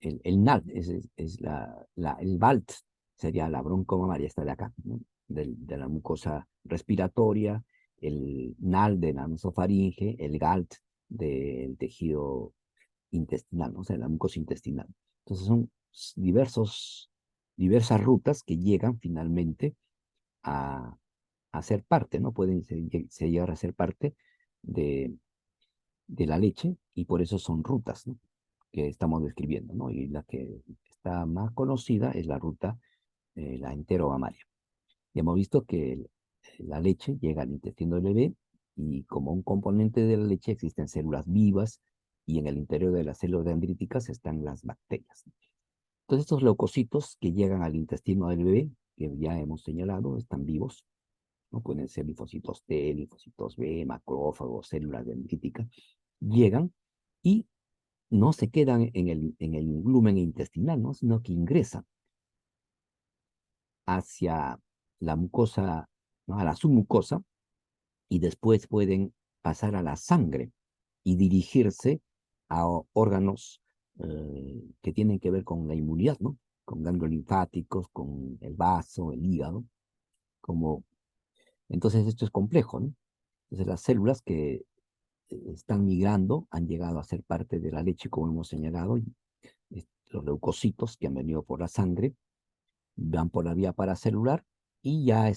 el NALT es el BALT, sería la broncomamaria, esta de acá, ¿no? De la mucosa respiratoria, el NAL de la nasofaringe, el GALT del tejido intestinal, ¿no? O sea, la mucosa intestinal. Entonces son diversas rutas que llegan finalmente a ser parte, ¿no? Pueden llegar a ser parte de, de la leche y por eso son rutas, ¿no? Que estamos describiendo, ¿no? Y la que está más conocida es la ruta, la enteromamaria. Ya hemos visto que la leche llega al intestino del bebé y como un componente de la leche existen células vivas y en el interior de las células dendríticas están las bacterias. Entonces estos leucocitos que llegan al intestino del bebé, que ya hemos señalado, están vivos, ¿no? Pueden ser linfocitos T, linfocitos B, macrófagos, células dendríticas, llegan y no se quedan en el lumen intestinal, ¿no? Sino que ingresan hacia la mucosa, ¿no? A la submucosa, y después pueden pasar a la sangre y dirigirse a órganos que tienen que ver con la inmunidad, ¿no? Con ganglios linfáticos, con el vaso, el hígado, como... Entonces esto es complejo, ¿no? Entonces las células que están migrando han llegado a ser parte de la leche, como hemos señalado, y los leucocitos que han venido por la sangre van por la vía paracelular y ya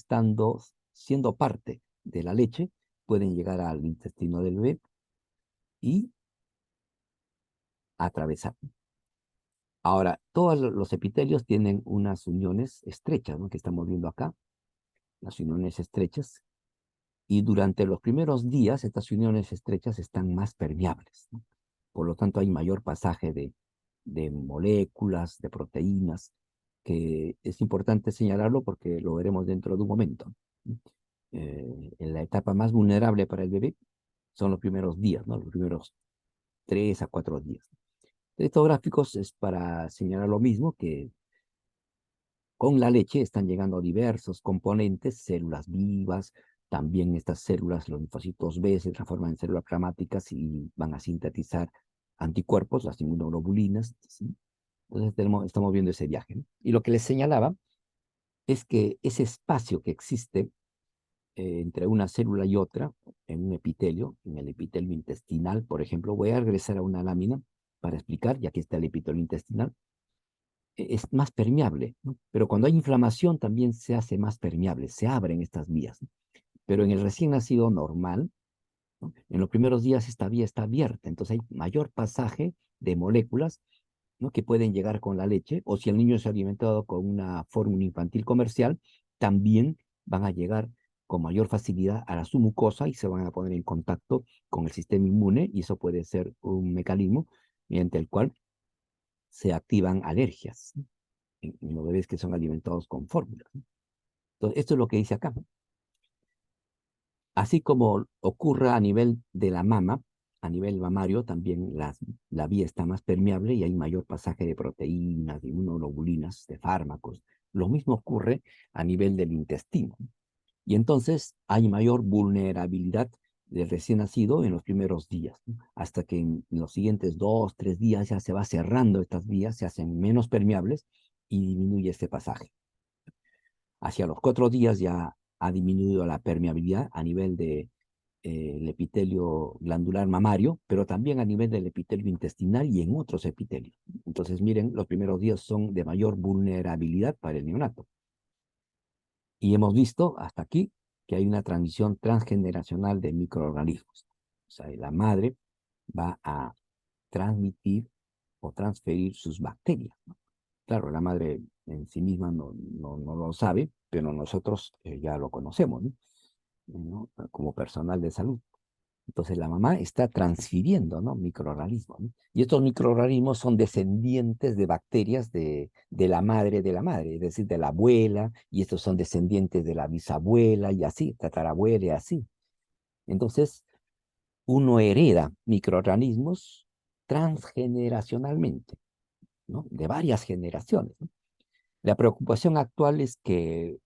siendo parte de la leche, pueden llegar al intestino del bebé y atravesar. Ahora, todos los epitelios tienen unas uniones estrechas, ¿no? Que estamos viendo acá, las uniones estrechas, y durante los primeros días estas uniones estrechas están más permeables, ¿no? Por lo tanto, hay mayor pasaje de moléculas, de proteínas, que es importante señalarlo porque lo veremos dentro de un momento. En la etapa más vulnerable para el bebé son los primeros días, ¿no? Los primeros 3 a 4 días. Estos gráficos es para señalar lo mismo, que con la leche están llegando diversos componentes, células vivas, también estas células, los linfocitos B, se transforman en células plasmáticas y van a sintetizar anticuerpos, las inmunoglobulinas, ¿sí? Entonces estamos viendo ese viaje, ¿no? Y lo que les señalaba es que ese espacio que existe entre una célula y otra, en un epitelio, en el epitelio intestinal, por ejemplo, voy a regresar a una lámina para explicar, ya que está el epitelio intestinal, es más permeable, ¿no? Pero cuando hay inflamación también se hace más permeable, se abren estas vías, ¿no? Pero en el recién nacido normal, ¿no? En los primeros días esta vía está abierta, entonces hay mayor pasaje de moléculas, ¿no? Que pueden llegar con la leche, o si el niño se ha alimentado con una fórmula infantil comercial, también van a llegar con mayor facilidad a su mucosa y se van a poner en contacto con el sistema inmune, y eso puede ser un mecanismo mediante el cual se activan alergias, ¿no? En los bebés que son alimentados con fórmulas, ¿no? Entonces, esto es lo que dice acá. Así como ocurre a nivel de la mama, a nivel mamario también la vía está más permeable y hay mayor pasaje de proteínas, de inmunoglobulinas, de fármacos. Lo mismo ocurre a nivel del intestino. Y entonces hay mayor vulnerabilidad del recién nacido en los primeros días, ¿no? Hasta que en los siguientes 2, 3 días ya se va cerrando estas vías, se hacen menos permeables y disminuye este pasaje. Hacia los 4 días ya ha disminuido la permeabilidad a nivel de el epitelio glandular mamario, pero también a nivel del epitelio intestinal y en otros epitelios. Entonces, miren, los primeros días son de mayor vulnerabilidad para el neonato. Y hemos visto hasta aquí que hay una transmisión transgeneracional de microorganismos. O sea, la madre va a transmitir o transferir sus bacterias, ¿no? Claro, la madre en sí misma no lo sabe, pero nosotros ya lo conocemos, ¿no? ¿No? Como personal de salud. Entonces la mamá está transfiriendo, ¿no? Microorganismos, ¿no? Y estos microorganismos son descendientes de bacterias de la madre, es decir, de la abuela, y estos son descendientes de la bisabuela, y así, tatarabuela, y así. Entonces, uno hereda microorganismos transgeneracionalmente, ¿no? De varias generaciones, ¿no? La preocupación actual es que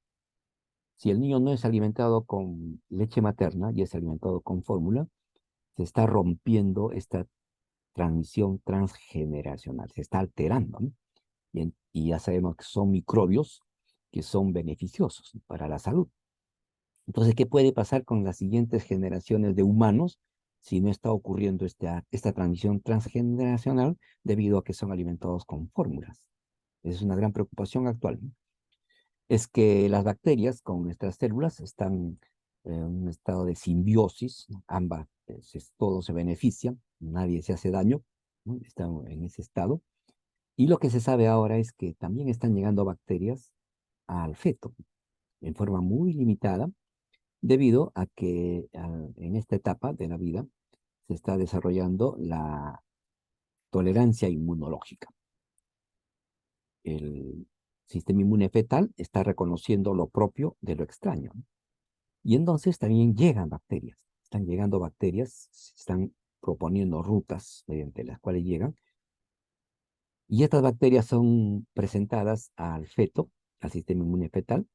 si el niño no es alimentado con leche materna y es alimentado con fórmula, se está rompiendo esta transmisión transgeneracional, se está alterando, ¿no? Y ya sabemos que son microbios que son beneficiosos para la salud. Entonces, ¿qué puede pasar con las siguientes generaciones de humanos si no está ocurriendo esta transmisión transgeneracional debido a que son alimentados con fórmulas? Es una gran preocupación actual, ¿no? Es que las bacterias con nuestras células están en un estado de simbiosis, ¿no? Ambas, todos se benefician, nadie se hace daño, ¿no? Están en ese estado. Y lo que se sabe ahora es que también están llegando bacterias al feto en forma muy limitada, debido a que en esta etapa de la vida se está desarrollando la tolerancia inmunológica. El sistema inmune fetal está reconociendo lo propio de lo extraño, ¿no? Y entonces también llegan bacterias, están llegando bacterias, se están proponiendo rutas mediante las cuales llegan, y estas bacterias son presentadas al feto, al sistema inmune fetal,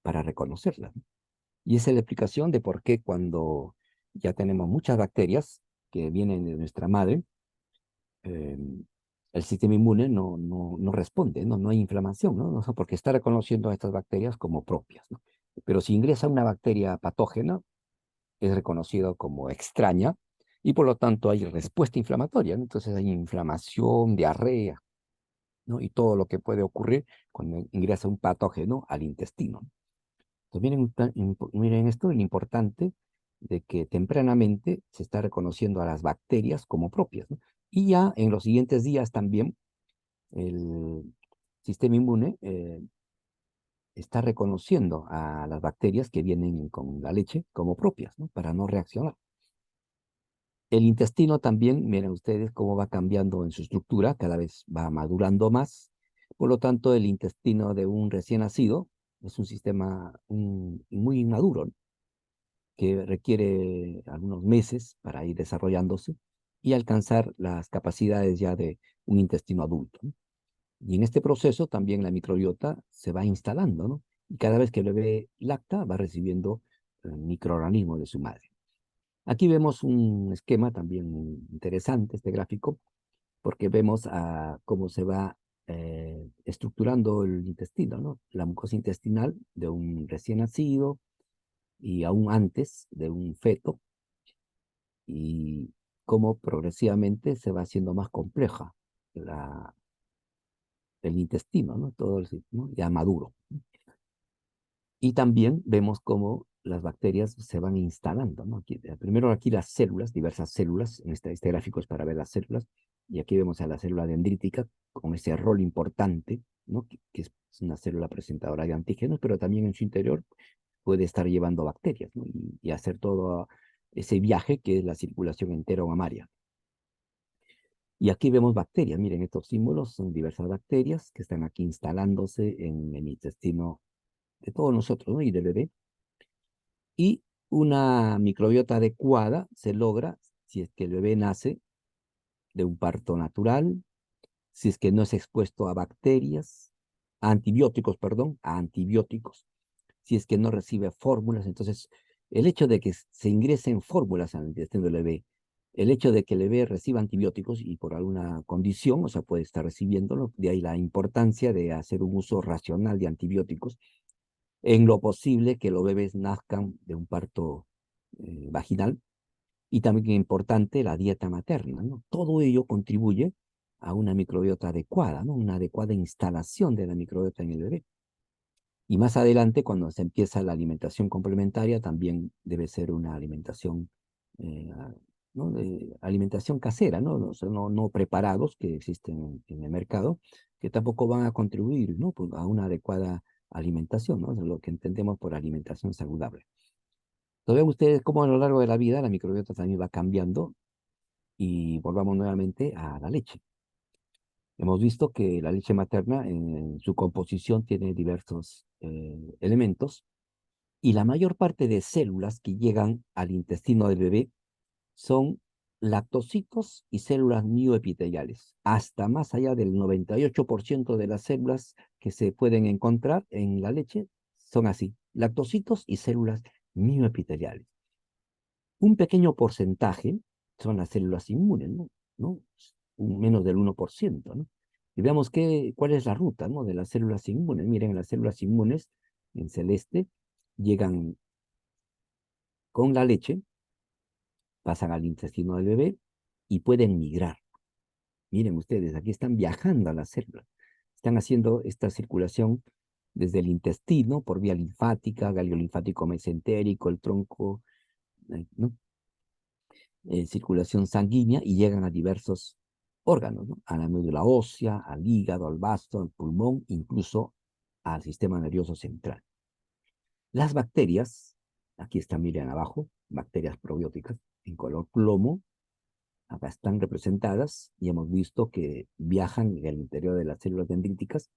para reconocerlas, ¿no? Y esa es la explicación de por qué cuando ya tenemos muchas bacterias que vienen de nuestra madre, eh, el sistema inmune no responde, no hay inflamación, ¿no? No sé, porque está reconociendo a estas bacterias como propias, ¿no? Pero si ingresa una bacteria patógena, es reconocido como extraña y por lo tanto hay respuesta inflamatoria, ¿no? Entonces hay inflamación, diarrea, ¿no? Y todo lo que puede ocurrir cuando ingresa un patógeno al intestino. Entonces miren esto, lo importante de que tempranamente se está reconociendo a las bacterias como propias, ¿no? Y ya en los siguientes días también el sistema inmune está reconociendo a las bacterias que vienen con la leche como propias, ¿no? Para no reaccionar. El intestino también, miren ustedes cómo va cambiando en su estructura, cada vez va madurando más. Por lo tanto, el intestino de un recién nacido es un sistema muy inmaduro, ¿no? Que requiere algunos meses para ir desarrollándose y alcanzar las capacidades ya de un intestino adulto, ¿no? Y en este proceso también la microbiota se va instalando, ¿no? Y cada vez que el bebé lacta va recibiendo microorganismos de su madre. Aquí vemos un esquema también interesante, este gráfico, porque vemos cómo se va estructurando el intestino, ¿no? La mucosa intestinal de un recién nacido y aún antes de un feto, y cómo progresivamente se va haciendo más compleja el intestino, ¿no? Todo ¿no? Ya maduro. Y también vemos cómo las bacterias se van instalando, ¿no? Primero aquí las células, diversas células, este gráfico es para ver las células, y aquí vemos a la célula dendrítica con ese rol importante, ¿no? Que es una célula presentadora de antígenos, pero también en su interior puede estar llevando bacterias, ¿no? Y hacer todo ese viaje que es la circulación enteromamaria. Y aquí vemos bacterias, miren, estos símbolos son diversas bacterias que están aquí instalándose en el intestino de todos nosotros, ¿no? Y del bebé. Y una microbiota adecuada se logra si es que el bebé nace de un parto natural, si es que no es expuesto a bacterias, a antibióticos, perdón, a antibióticos, si es que no recibe fórmulas. Entonces, el hecho de que se ingresen fórmulas al intestino del bebé, el hecho de que el bebé reciba antibióticos y por alguna condición, o sea, puede estar recibiéndolo, de ahí la importancia de hacer un uso racional de antibióticos, en lo posible que los bebés nazcan de un parto vaginal, y también importante la dieta materna, ¿no? Todo ello contribuye a una microbiota adecuada, ¿no? Una adecuada instalación de la microbiota en el bebé. Y más adelante, cuando se empieza la alimentación complementaria, también debe ser una alimentación, ¿no? Alimentación casera, ¿no? O sea, no preparados que existen en el mercado, que tampoco van a contribuir, ¿no? Pues, a una adecuada alimentación, ¿no? Lo que entendemos por alimentación saludable. Entonces, ven ustedes cómo a lo largo de la vida la microbiota también va cambiando, y volvamos nuevamente a la leche. Hemos visto que la leche materna en su composición tiene diversos elementos, y la mayor parte de células que llegan al intestino del bebé son lactocitos y células mioepiteliales. Hasta más allá del 98% de las células que se pueden encontrar en la leche son así, lactocitos y células mioepiteliales. Un pequeño porcentaje son las células inmunes, ¿no? Menos del 1%, ¿no? Y veamos cuál es la ruta, ¿no? De las células inmunes. Miren, las células inmunes en celeste llegan con la leche, pasan al intestino del bebé y pueden migrar. Miren ustedes, aquí están viajando a las células. Están haciendo esta circulación desde el intestino por vía linfática, ganglio linfático mesentérico, el tronco, ¿no? Circulación sanguínea, y llegan a diversos órganos, ¿no? A la médula ósea, al hígado, al vasto, al pulmón, incluso al sistema nervioso central. Las bacterias, aquí están, miren abajo, bacterias probióticas en color plomo, acá están representadas, y hemos visto que viajan en el interior de las células dendríticas.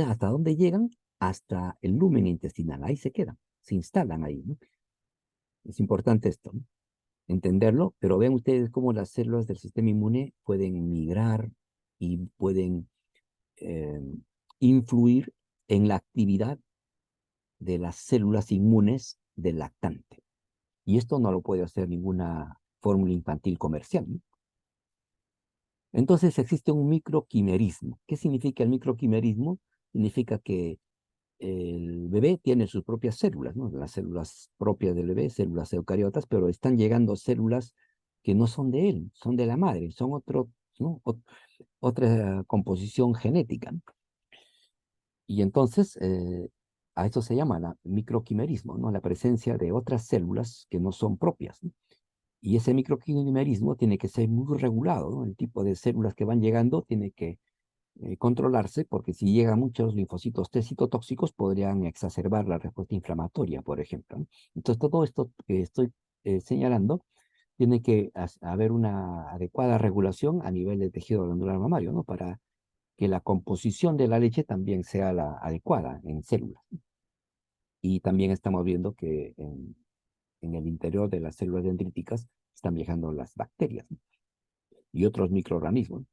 ¿Hasta dónde llegan? Hasta el lumen intestinal, ahí se quedan, se instalan ahí, ¿no? Es importante esto, ¿no? Entenderlo, pero vean ustedes cómo las células del sistema inmune pueden migrar y pueden eh, influir en la actividad de las células inmunes del lactante. Y esto no lo puede hacer ninguna fórmula infantil comercial, ¿no? Entonces existe un microquimerismo. ¿Qué significa el microquimerismo? Significa que el bebé tiene sus propias células, ¿no? Las células propias del bebé, células eucariotas, pero están llegando células que no son de él, son de la madre, son ¿no? Otra composición genética, ¿no? Y entonces a esto se llama microquimerismo, ¿no? La presencia de otras células que no son propias, ¿no? Y ese microquimerismo tiene que ser muy regulado, ¿no? El tipo de células que van llegando tiene que controlarse, porque si llegan muchos linfocitos T citotóxicos podrían exacerbar la respuesta inflamatoria, por ejemplo, ¿no? Entonces, todo esto que estoy señalando tiene que haber una adecuada regulación a nivel del tejido glandular mamario, ¿no? Para que la composición de la leche también sea la adecuada en células. Y también estamos viendo que en el interior de las células dendríticas están viajando las bacterias, ¿no? Y otros microorganismos.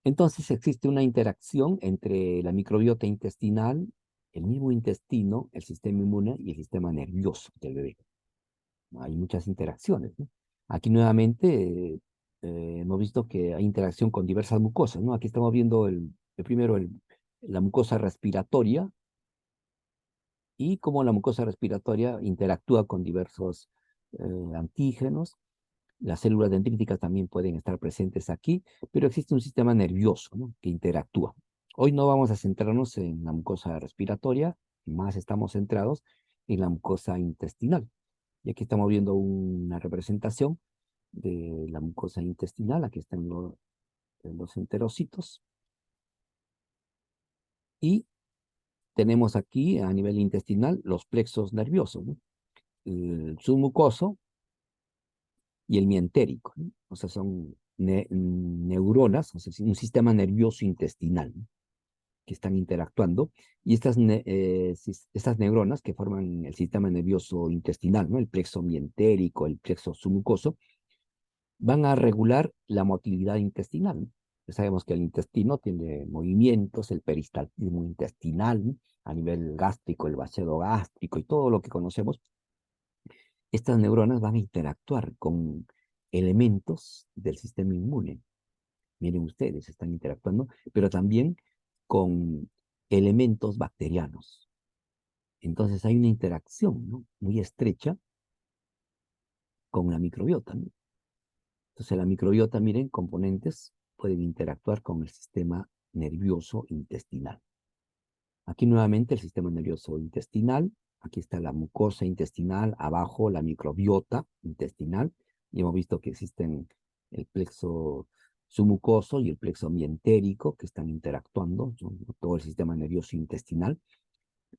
Entonces existe una interacción entre la microbiota intestinal, el mismo intestino, el sistema inmune y el sistema nervioso del bebé. Hay muchas interacciones, ¿no? Aquí nuevamente hemos visto que hay interacción con diversas mucosas, ¿no? Aquí estamos viendo primero la mucosa respiratoria y cómo la mucosa respiratoria interactúa con diversos antígenos. Las células dendríticas también pueden estar presentes aquí, pero existe un sistema nervioso, ¿no?, que interactúa. Hoy no vamos a centrarnos en la mucosa respiratoria, más estamos centrados en la mucosa intestinal. Y aquí estamos viendo una representación de la mucosa intestinal. Aquí están los enterocitos. Y tenemos aquí a nivel intestinal los plexos nerviosos, ¿no?, el submucoso y el mientérico, ¿no? O sea, son neuronas, o sea, un sistema nervioso intestinal, ¿no?, que están interactuando, y estas neuronas que forman el sistema nervioso intestinal, ¿no?, el plexo mientérico, el plexo submucoso, van a regular la motilidad intestinal, ¿no? Ya sabemos que el intestino tiene movimientos, el peristaltismo intestinal, ¿no?, a nivel gástrico, el vaciado gástrico y todo lo que conocemos. Estas neuronas van a interactuar con elementos del sistema inmune. Miren ustedes, están interactuando, pero también con elementos bacterianos. Entonces hay una interacción, ¿no?, muy estrecha con la microbiota, ¿no? Entonces la microbiota, miren, componentes pueden interactuar con el sistema nervioso intestinal. Aquí nuevamente el sistema nervioso intestinal, aquí está la mucosa intestinal, abajo la microbiota intestinal, y hemos visto que existen el plexo submucoso y el plexo mientérico que están interactuando, son todo el sistema nervioso intestinal,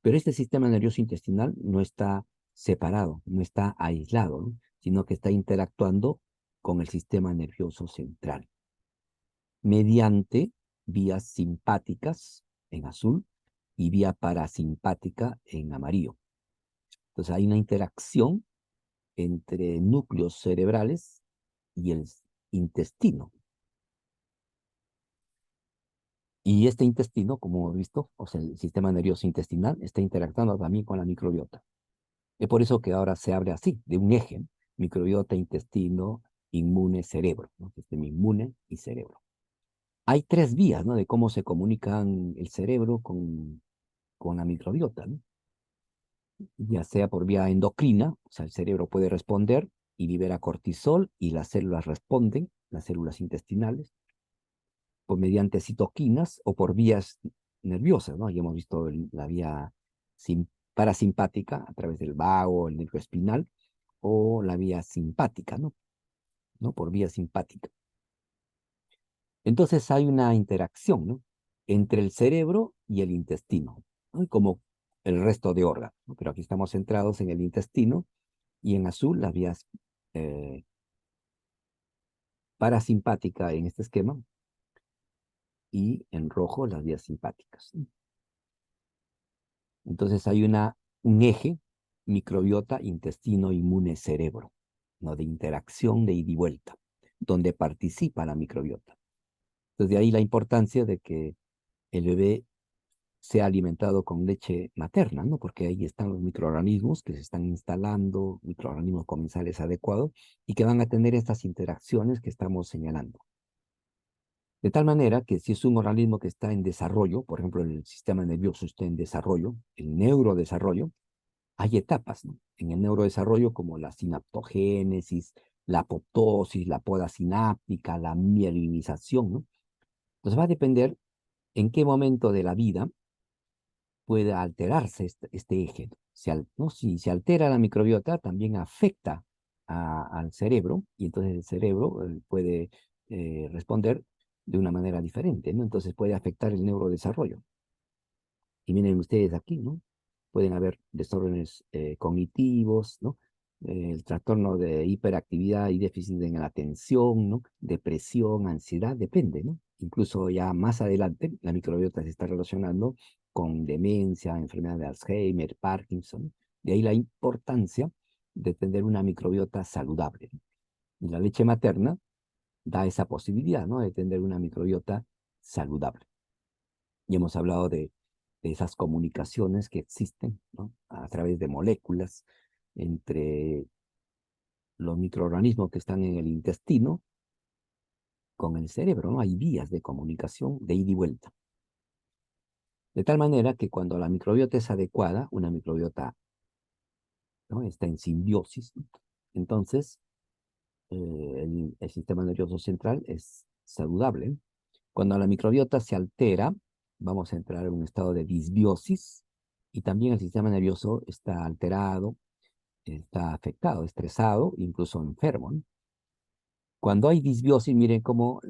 pero este sistema nervioso intestinal no está separado, no está aislado, ¿no?, sino que está interactuando con el sistema nervioso central, mediante vías simpáticas en azul y vía parasimpática en amarillo. Entonces hay una interacción entre núcleos cerebrales y el intestino. Y este intestino, como hemos visto, o sea, el sistema nervioso intestinal está interactuando también con la microbiota. Es por eso que ahora se abre así, de un eje, ¿no?, microbiota, intestino, inmune, cerebro, ¿no?, sistema inmune y cerebro. Hay 3 vías, ¿no?, de cómo se comunican el cerebro con la microbiota, ¿no?, ya sea por vía endocrina, o sea, el cerebro puede responder y libera cortisol y las células responden, las células intestinales, por mediante citoquinas o por vías nerviosas, ¿no? Ya hemos visto la vía parasimpática a través del vago, el nervio espinal, o la vía simpática, ¿no? Por vía simpática. Entonces hay una interacción, ¿no?, entre el cerebro y el intestino, ¿no?, y como el resto de órganos, ¿no? Pero aquí estamos centrados en el intestino, y en azul las vías parasimpática en este esquema, y en rojo las vías simpáticas, ¿no? Entonces hay un eje microbiota, intestino, inmune, cerebro, ¿no?, de interacción de ida y vuelta, donde participa la microbiota. Entonces de ahí la importancia de que el bebé sea alimentado con leche materna, ¿no?, porque ahí están los microorganismos que se están instalando, microorganismos comensales adecuados, y que van a tener estas interacciones que estamos señalando. De tal manera que si es un organismo que está en desarrollo, por ejemplo, el sistema nervioso está en desarrollo, el neurodesarrollo, hay etapas, ¿no?, en el neurodesarrollo, como la sinaptogénesis, la apoptosis, la poda sináptica, la mielinización, ¿no? Entonces va a depender en qué momento de la vida puede alterarse este eje. ¿No? Si se altera la microbiota, también afecta al cerebro, y entonces el cerebro puede responder de una manera diferente, ¿no? Entonces puede afectar el neurodesarrollo. Y miren ustedes aquí, ¿no? Pueden haber desórdenes cognitivos, ¿no? El trastorno de hiperactividad y déficit en la atención, ¿no?, depresión, ansiedad, depende, ¿no? Incluso ya más adelante la microbiota se está relacionando con demencia, enfermedad de Alzheimer, Parkinson. De ahí la importancia de tener una microbiota saludable, ¿no? Y la leche materna da esa posibilidad, ¿no?, de tener una microbiota saludable. Y hemos hablado de esas comunicaciones que existen, ¿no?, a través de moléculas entre los microorganismos que están en el intestino con el cerebro, ¿no? Hay vías de comunicación de ida y vuelta. De tal manera que cuando la microbiota es adecuada, una microbiota, ¿no?, está en simbiosis, ¿no? Entonces el sistema nervioso central es saludable. Cuando la microbiota se altera, vamos a entrar en un estado de disbiosis y también el sistema nervioso está alterado, está afectado, estresado, incluso enfermo, ¿no? Cuando hay disbiosis, miren cómo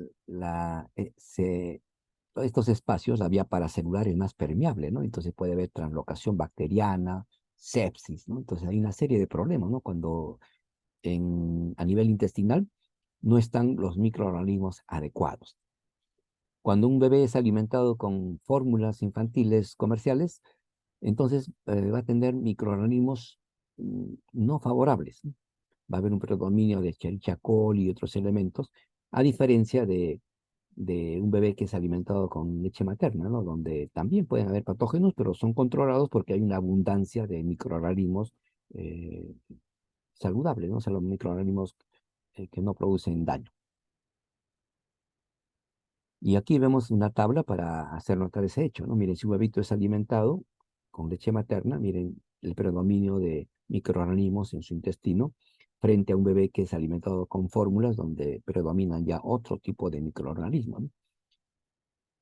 estos espacios, la vía paracelular es más permeable, ¿no? Entonces puede haber translocación bacteriana, sepsis, ¿no? Entonces hay una serie de problemas, ¿no? Cuando a nivel intestinal no están los microorganismos adecuados. Cuando un bebé es alimentado con fórmulas infantiles comerciales, entonces va a tener microorganismos no favorables, ¿no? Va a haber un predominio de Escherichia coli y otros elementos, a diferencia de un bebé que es alimentado con leche materna, ¿no? Donde también pueden haber patógenos, pero son controlados porque hay una abundancia de microorganismos eh, saludables, ¿no? O sea, los microorganismos que no producen daño. Y aquí vemos una tabla para hacer notar ese hecho, ¿no? Miren, si un bebito es alimentado con leche materna, miren el predominio de microorganismos en su intestino frente a un bebé que es alimentado con fórmulas donde predominan ya otro tipo de microorganismos, ¿no?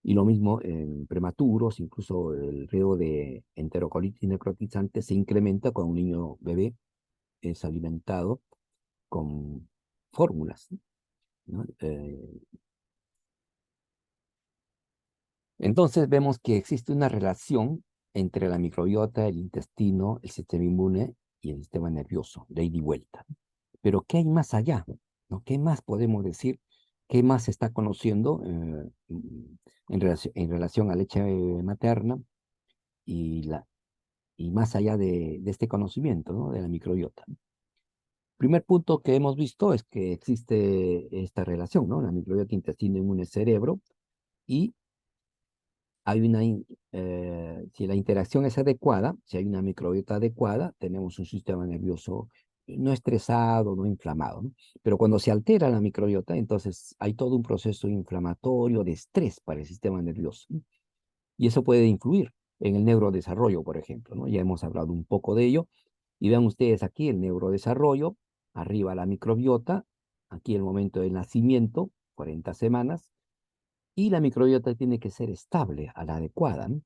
Y lo mismo en prematuros, incluso el riesgo de enterocolitis necrotizante se incrementa cuando un niño bebé es alimentado con fórmulas, ¿no? Entonces vemos que existe una relación entre la microbiota, el intestino, el sistema inmune y el sistema nervioso, de ida y vuelta. Pero ¿qué hay más allá? ¿No? ¿Qué más podemos decir? ¿Qué más se está conociendo en relación a leche materna y, y más allá de este conocimiento, ¿no?, de la microbiota? Primer punto que hemos visto es que existe esta relación, ¿no? La microbiota intestino inmune cerebro y hay si la interacción es adecuada, si hay una microbiota adecuada, tenemos un sistema nervioso no estresado, no inflamado, ¿no? Pero cuando se altera la microbiota, entonces hay todo un proceso inflamatorio de estrés para el sistema nervioso, ¿no? Y eso puede influir en el neurodesarrollo, por ejemplo, ¿no? Ya hemos hablado un poco de ello. Y vean ustedes aquí el neurodesarrollo, arriba la microbiota, aquí el momento del nacimiento, 40 semanas, y la microbiota tiene que ser estable, a la adecuada, ¿no?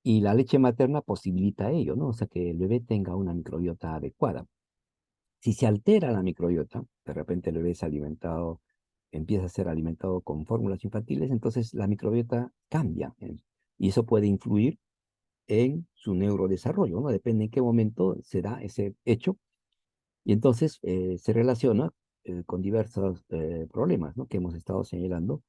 Y la leche materna posibilita ello, ¿no? O sea, que el bebé tenga una microbiota adecuada. Si se altera la microbiota, de repente el bebé es alimentado, empieza a ser alimentado con fórmulas infantiles, entonces la microbiota cambia, y eso puede influir en su neurodesarrollo, ¿no? Depende en qué momento se da ese hecho, y entonces se relaciona con diversos problemas, ¿no?, que hemos estado señalando,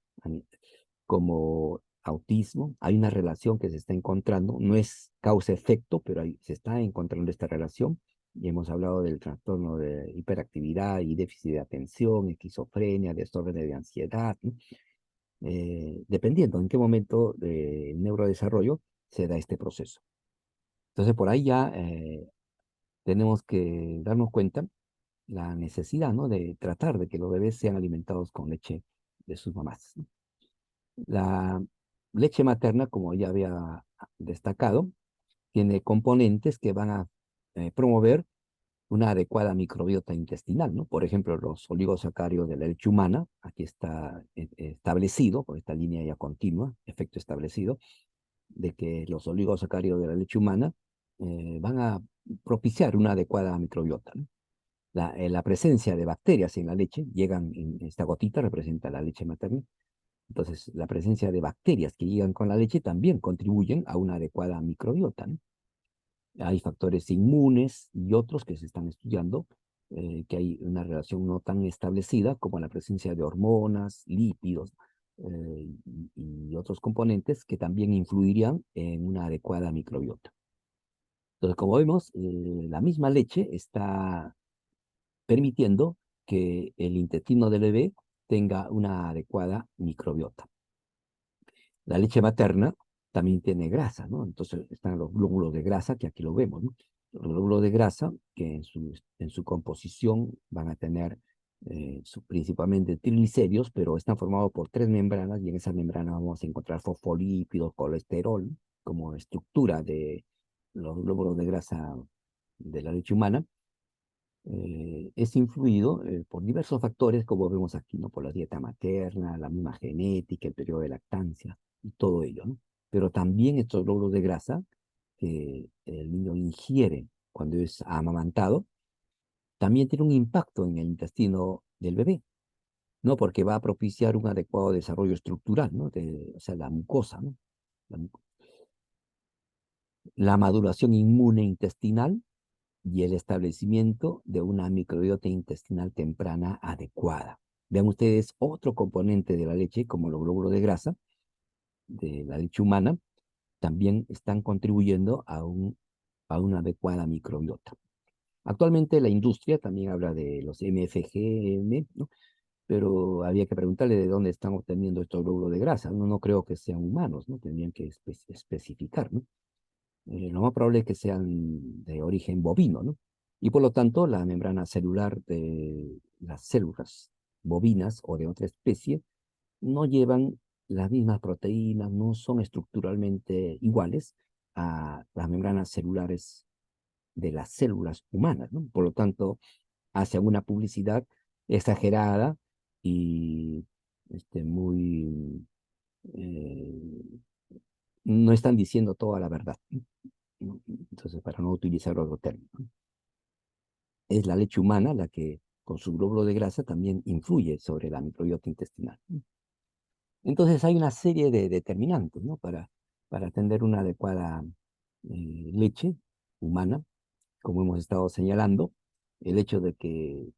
como autismo. Hay una relación que se está encontrando, no es causa-efecto, pero se está encontrando esta relación. Y hemos hablado del trastorno de hiperactividad y déficit de atención, esquizofrenia, desórdenes de ansiedad, ¿no? Dependiendo en qué momento del neurodesarrollo se da este proceso. Entonces, por ahí ya tenemos que darnos cuenta la necesidad, ¿no?, de tratar de que los bebés sean alimentados con leche de sus mamás, ¿no? La leche materna, como ya había destacado, tiene componentes que van a promover una adecuada microbiota intestinal, ¿no? Por ejemplo, los oligosacáridos de la leche humana, aquí está establecido, por esta línea ya continua, efecto establecido, de que los oligosacáridos de la leche humana van a propiciar una adecuada microbiota, ¿no? La presencia de bacterias en la leche, llegan en esta gotita, representa la leche materna. Entonces, la presencia de bacterias que llegan con la leche también contribuyen a una adecuada microbiota, ¿no? Hay factores inmunes y otros que se están estudiando, que hay una relación no tan establecida como la presencia de hormonas, lípidos y otros componentes que también influirían en una adecuada microbiota. Entonces, como vemos, la misma leche está permitiendo que el intestino del bebé tenga una adecuada microbiota. La leche materna también tiene grasa, ¿no? Entonces están los glóbulos de grasa, que aquí lo vemos, ¿no? Los glóbulos de grasa que en su composición van a tener principalmente triglicéridos, pero están formados por 3 membranas y en esas membranas vamos a encontrar fosfolípidos, colesterol, como estructura de los glóbulos de grasa de la leche humana. Es influido por diversos factores, como vemos aquí, ¿no? Por la dieta materna, la misma genética, el periodo de lactancia y todo ello, ¿no? Pero también estos glóbulos de grasa que el niño ingiere cuando es amamantado, también tiene un impacto en el intestino del bebé, ¿no? Porque va a propiciar un adecuado desarrollo estructural, ¿no? O sea, la mucosa, ¿no? La, la maduración inmune intestinal y el establecimiento de una microbiota intestinal temprana adecuada. Vean ustedes, otro componente de la leche, como los glóbulos de grasa de la leche humana, también están contribuyendo a una adecuada microbiota. Actualmente la industria también habla de los MFGM, ¿no? Pero había que preguntarle de dónde están obteniendo estos glóbulos de grasa. No creo que sean humanos, ¿no? Tendrían que especificar, ¿no? Lo más probable es que sean de origen bovino, ¿no? Y por lo tanto, la membrana celular de las células bovinas o de otra especie no llevan las mismas proteínas, no son estructuralmente iguales a las membranas celulares de las células humanas, ¿no? Por lo tanto, hace una publicidad exagerada y muy... eh, no están diciendo toda la verdad, ¿no? Entonces, para no utilizar otro término, ¿no? Es la leche humana la que, con su glóbulo de grasa, también influye sobre la microbiota intestinal, ¿no? Entonces, hay una serie de determinantes, ¿no? Para tener una adecuada leche humana, como hemos estado señalando, el hecho de que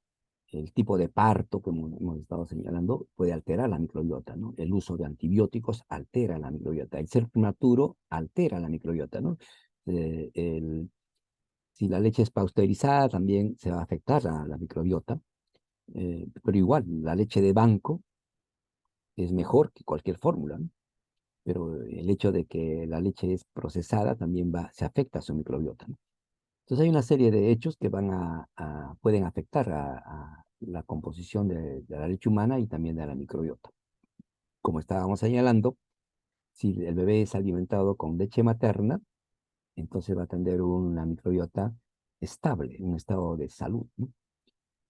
el tipo de parto, como hemos estado señalando, puede alterar la microbiota, ¿no? El uso de antibióticos altera la microbiota. El ser prematuro altera la microbiota, ¿no? Si la leche es pasteurizada, también se va a afectar a la microbiota. Pero igual, la leche de banco es mejor que cualquier fórmula, ¿no? Pero el hecho de que la leche es procesada también se afecta a su microbiota, ¿no? Entonces hay una serie de hechos que pueden afectar a la composición de la leche humana y también de la microbiota. Como estábamos señalando, si el bebé es alimentado con leche materna, entonces va a tener una microbiota estable, un estado de salud, ¿no?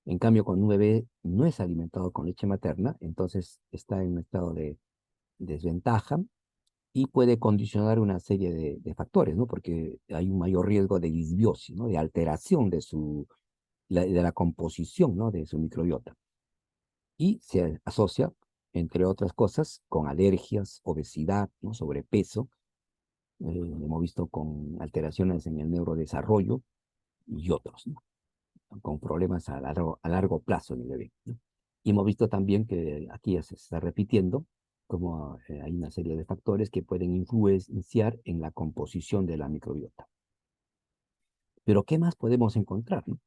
En cambio, cuando un bebé no es alimentado con leche materna, entonces está en un estado de desventaja y puede condicionar una serie de factores, ¿no? Porque hay un mayor riesgo de disbiosis, ¿no? De alteración de la composición, ¿no? De su microbiota. Y se asocia, entre otras cosas, con alergias, obesidad, ¿no? Sobrepeso. Hemos visto con alteraciones en el neurodesarrollo y otros, ¿no? Con problemas a largo plazo en el bebé, ¿no? Y hemos visto también que aquí ya se está repitiendo, como hay una serie de factores que pueden influenciar en la composición de la microbiota. Pero, ¿qué más podemos encontrar, ¿no?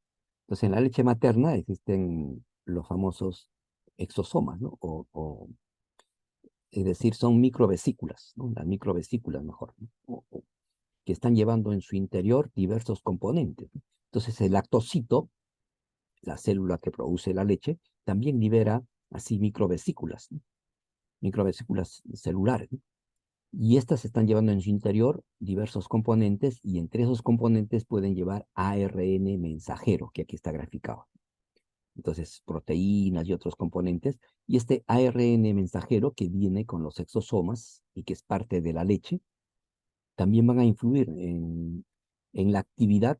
Entonces, en la leche materna existen los famosos exosomas, ¿no? Es decir, son microvesículas, ¿no? Las microvesículas, mejor, ¿no? Que están llevando en su interior diversos componentes, ¿no? Entonces, el lactocito, la célula que produce la leche, también libera así microvesículas, ¿no? Microvesículas celulares, ¿no? Y estas están llevando en su interior diversos componentes y entre esos componentes pueden llevar ARN mensajero, que aquí está graficado. Entonces, proteínas y otros componentes. Y este ARN mensajero que viene con los exosomas y que es parte de la leche, también van a influir en la actividad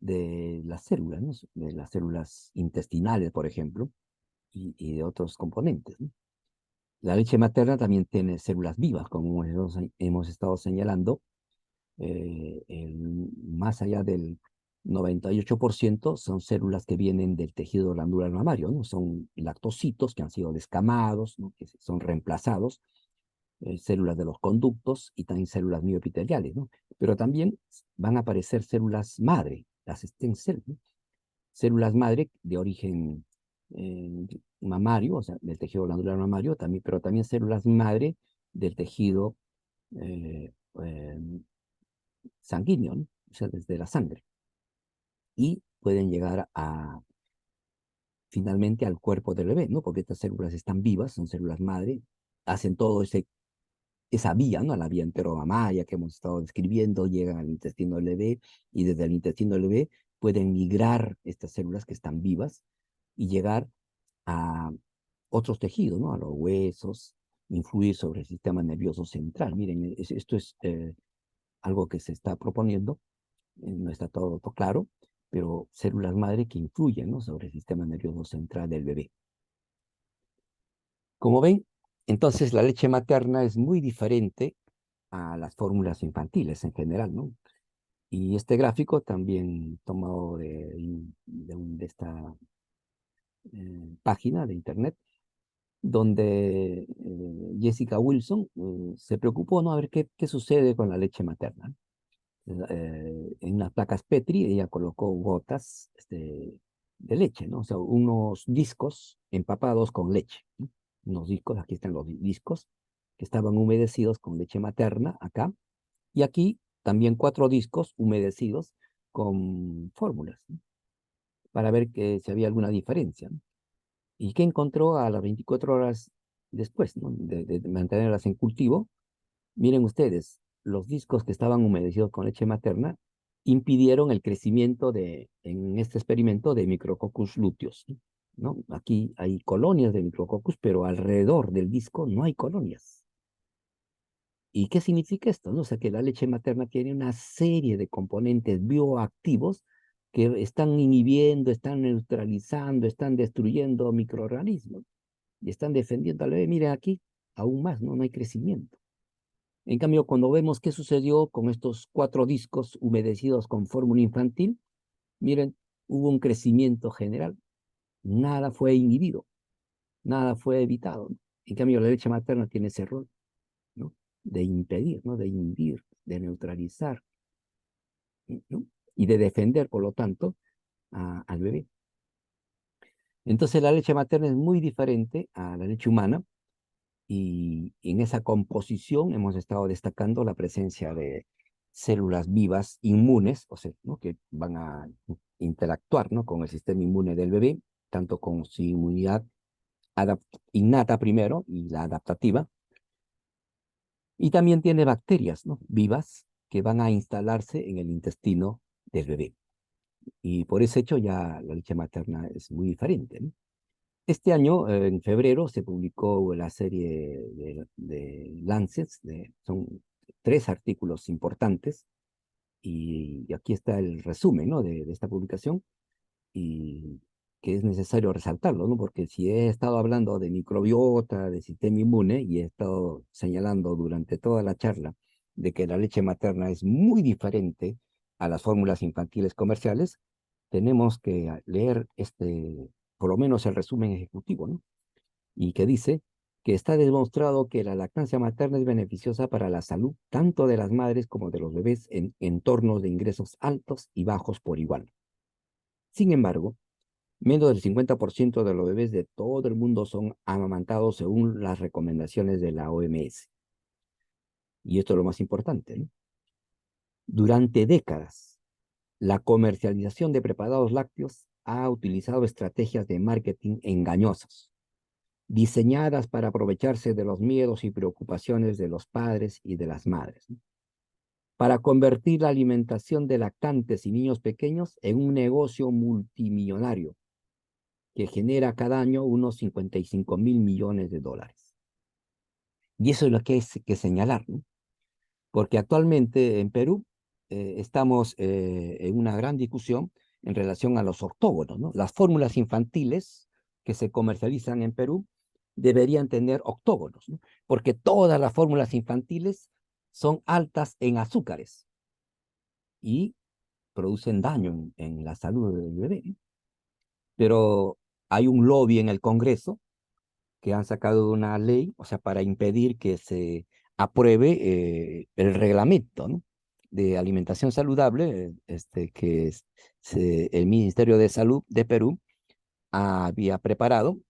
de las células, ¿no? De las células intestinales, por ejemplo, y de otros componentes, ¿no? La leche materna también tiene células vivas, como hemos estado señalando. Más allá del 98% son células que vienen del tejido glandular mamario, ¿no? Son lactocitos que han sido descamados, ¿no? Que son reemplazados, células de los conductos y también células mioepiteliales, ¿no? Pero también van a aparecer células madre, las stem cells, ¿no? Células madre de origen eh, mamario, o sea, del tejido glandular mamario, también, pero también células madre del tejido eh, eh, sanguíneo, ¿no? O sea, desde la sangre. Y pueden llegar a finalmente al cuerpo del bebé, ¿no? Porque estas células están vivas, son células madre, hacen todo esa vía, ¿no? La vía enteromamaria que hemos estado describiendo, llegan al intestino del bebé y desde el intestino del bebé pueden migrar estas células que están vivas y llegar a otros tejidos, ¿no? A los huesos, influir sobre el sistema nervioso central. Miren, esto es algo que se está proponiendo, no está todo claro, pero células madre que influyen, ¿no? Sobre el sistema nervioso central del bebé. Como ven, entonces la leche materna es muy diferente a las fórmulas infantiles en general, ¿no? Y este gráfico también tomado de esta página de internet, donde Jessica Wilson se preocupó, ¿no? A ver qué sucede con la leche materna. En unas placas Petri ella colocó gotas de leche, ¿no? O sea, unos discos empapados con leche, ¿no? Unos discos, aquí están los discos, que estaban humedecidos con leche materna, acá, y aquí también 4 discos humedecidos con fórmulas, ¿no? Para ver si había alguna diferencia, ¿no? ¿Y qué encontró a las 24 horas después, ¿no? de mantenerlas en cultivo? Miren ustedes, los discos que estaban humedecidos con leche materna impidieron el crecimiento en este experimento de Micrococcus luteus, ¿no? Aquí hay colonias de Micrococcus, pero alrededor del disco no hay colonias. ¿Y qué significa esto? ¿No? O sea, que la leche materna tiene una serie de componentes bioactivos que están inhibiendo, están neutralizando, están destruyendo microorganismos y están defendiendo al bebé. Miren aquí, aún más, ¿no? No hay crecimiento. En cambio, cuando vemos qué sucedió con estos 4 discos humedecidos con fórmula infantil, miren, hubo un crecimiento general. Nada fue inhibido, nada fue evitado. En cambio, la leche materna tiene ese rol, ¿no? De impedir, ¿no? De inhibir, de neutralizar, ¿no? Y de defender, por lo tanto, al bebé. Entonces, la leche materna es muy diferente a la leche humana. Y en esa composición hemos estado destacando la presencia de células vivas inmunes, o sea, ¿no? Que van a interactuar, ¿no? Con el sistema inmune del bebé, tanto con su inmunidad innata primero y la adaptativa. Y también tiene bacterias, ¿no? Vivas que van a instalarse en el intestino del bebé. Y por ese hecho ya la leche materna es muy diferente, ¿no? Este año, en febrero, se publicó la serie de Lancet, son 3 artículos importantes, y aquí está el resumen, ¿no? de esta publicación, y que es necesario resaltarlo, ¿no? Porque si he estado hablando de microbiota, de sistema inmune, y he estado señalando durante toda la charla de que la leche materna es muy diferente a las fórmulas infantiles comerciales, tenemos que leer por lo menos el resumen ejecutivo, ¿no? Y que dice que está demostrado que la lactancia materna es beneficiosa para la salud tanto de las madres como de los bebés en entornos de ingresos altos y bajos por igual. Sin embargo, menos del 50% de los bebés de todo el mundo son amamantados según las recomendaciones de la OMS. Y esto es lo más importante, ¿no? Durante décadas, la comercialización de preparados lácteos ha utilizado estrategias de marketing engañosas, diseñadas para aprovecharse de los miedos y preocupaciones de los padres y de las madres, ¿no? Para convertir la alimentación de lactantes y niños pequeños en un negocio multimillonario que genera cada año unos 55.000 millones de dólares. Y eso es lo que hay que señalar, ¿no? Porque actualmente en Perú estamos en una gran discusión en relación a los octógonos, ¿no? Las fórmulas infantiles que se comercializan en Perú deberían tener octógonos, ¿no? Porque todas las fórmulas infantiles son altas en azúcares y producen daño en la salud del bebé, ¿no? Pero hay un lobby en el Congreso que han sacado una ley, o sea, para impedir que se apruebe el reglamento, ¿no? de alimentación saludable, que el Ministerio de Salud de Perú había preparado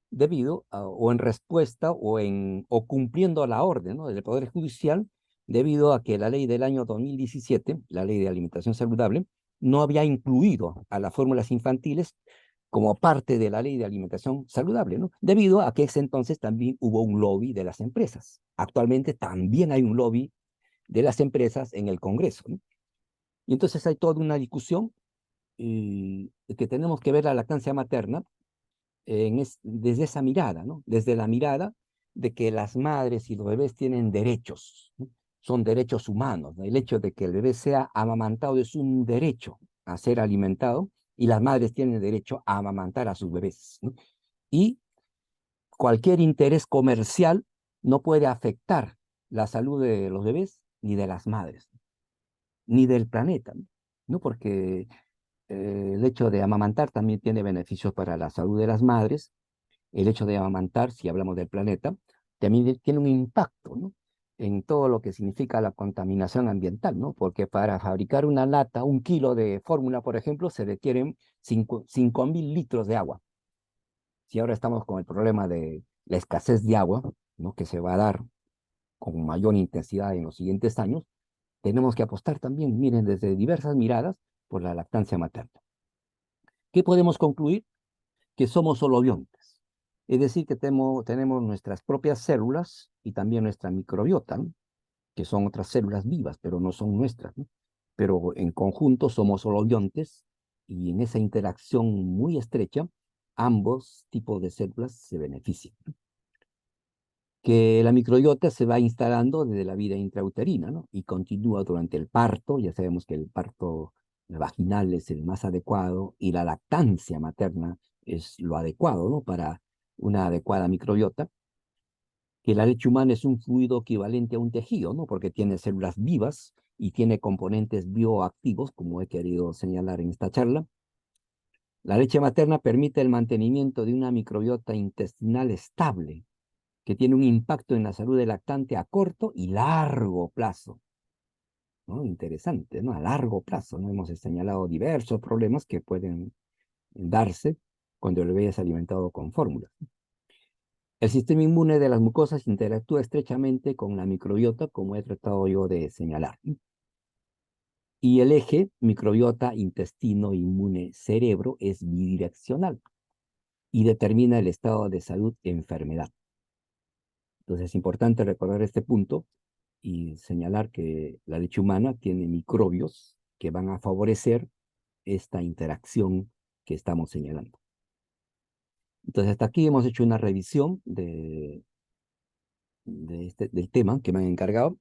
debido o en respuesta o cumpliendo la orden, ¿no? del Poder Judicial, debido a que la ley del año 2017, la ley de alimentación saludable, no había incluido a las fórmulas infantiles como parte de la ley de alimentación saludable, ¿no? Debido a que ese entonces también hubo un lobby de las empresas. Actualmente también hay un lobby de las empresas en el Congreso, ¿no? Y entonces hay toda una discusión que tenemos que ver la lactancia materna desde esa mirada, ¿no? Desde la mirada de que las madres y los bebés tienen derechos, ¿no? Son derechos humanos, ¿no? El hecho de que el bebé sea amamantado es un derecho a ser alimentado y las madres tienen derecho a amamantar a sus bebés, ¿no? Y cualquier interés comercial no puede afectar la salud de los bebés ni de las madres, ni del planeta, ¿no? ¿No? Porque el hecho de amamantar también tiene beneficios para la salud de las madres. El hecho de amamantar, si hablamos del planeta, también tiene un impacto, ¿no? En todo lo que significa la contaminación ambiental, ¿no? Porque para fabricar una lata, 1 kilo de fórmula, por ejemplo, se requieren 5.000 litros de agua. Si ahora estamos con el problema de la escasez de agua, ¿no? Que se va a dar con mayor intensidad en los siguientes años, tenemos que apostar también, miren, desde diversas miradas por la lactancia materna. ¿Qué podemos concluir? Que somos holobiontes. Es decir, que tenemos nuestras propias células y también nuestra microbiota, ¿no? Que son otras células vivas, pero no son nuestras, ¿no? Pero en conjunto somos holobiontes y en esa interacción muy estrecha, ambos tipos de células se benefician. Que la microbiota se va instalando desde la vida intrauterina, ¿no? Y continúa durante el parto. Ya sabemos que el parto vaginal es el más adecuado y la lactancia materna es lo adecuado, ¿no? Para una adecuada microbiota. Que la leche humana es un fluido equivalente a un tejido, ¿no? Porque tiene células vivas y tiene componentes bioactivos, como he querido señalar en esta charla. La leche materna permite el mantenimiento de una microbiota intestinal estable, que tiene un impacto en la salud del lactante a corto y largo plazo, ¿no? Interesante, ¿no? A largo plazo, ¿no? Hemos señalado diversos problemas que pueden darse cuando el bebé es alimentado con fórmulas. El sistema inmune de las mucosas interactúa estrechamente con la microbiota, como he tratado yo de señalar. Y el eje microbiota, intestino, inmune, cerebro es bidireccional y determina el estado de salud enfermedad. Entonces es importante recordar este punto y señalar que la leche humana tiene microbios que van a favorecer esta interacción que estamos señalando. Entonces hasta aquí hemos hecho una revisión del tema que me han encargado.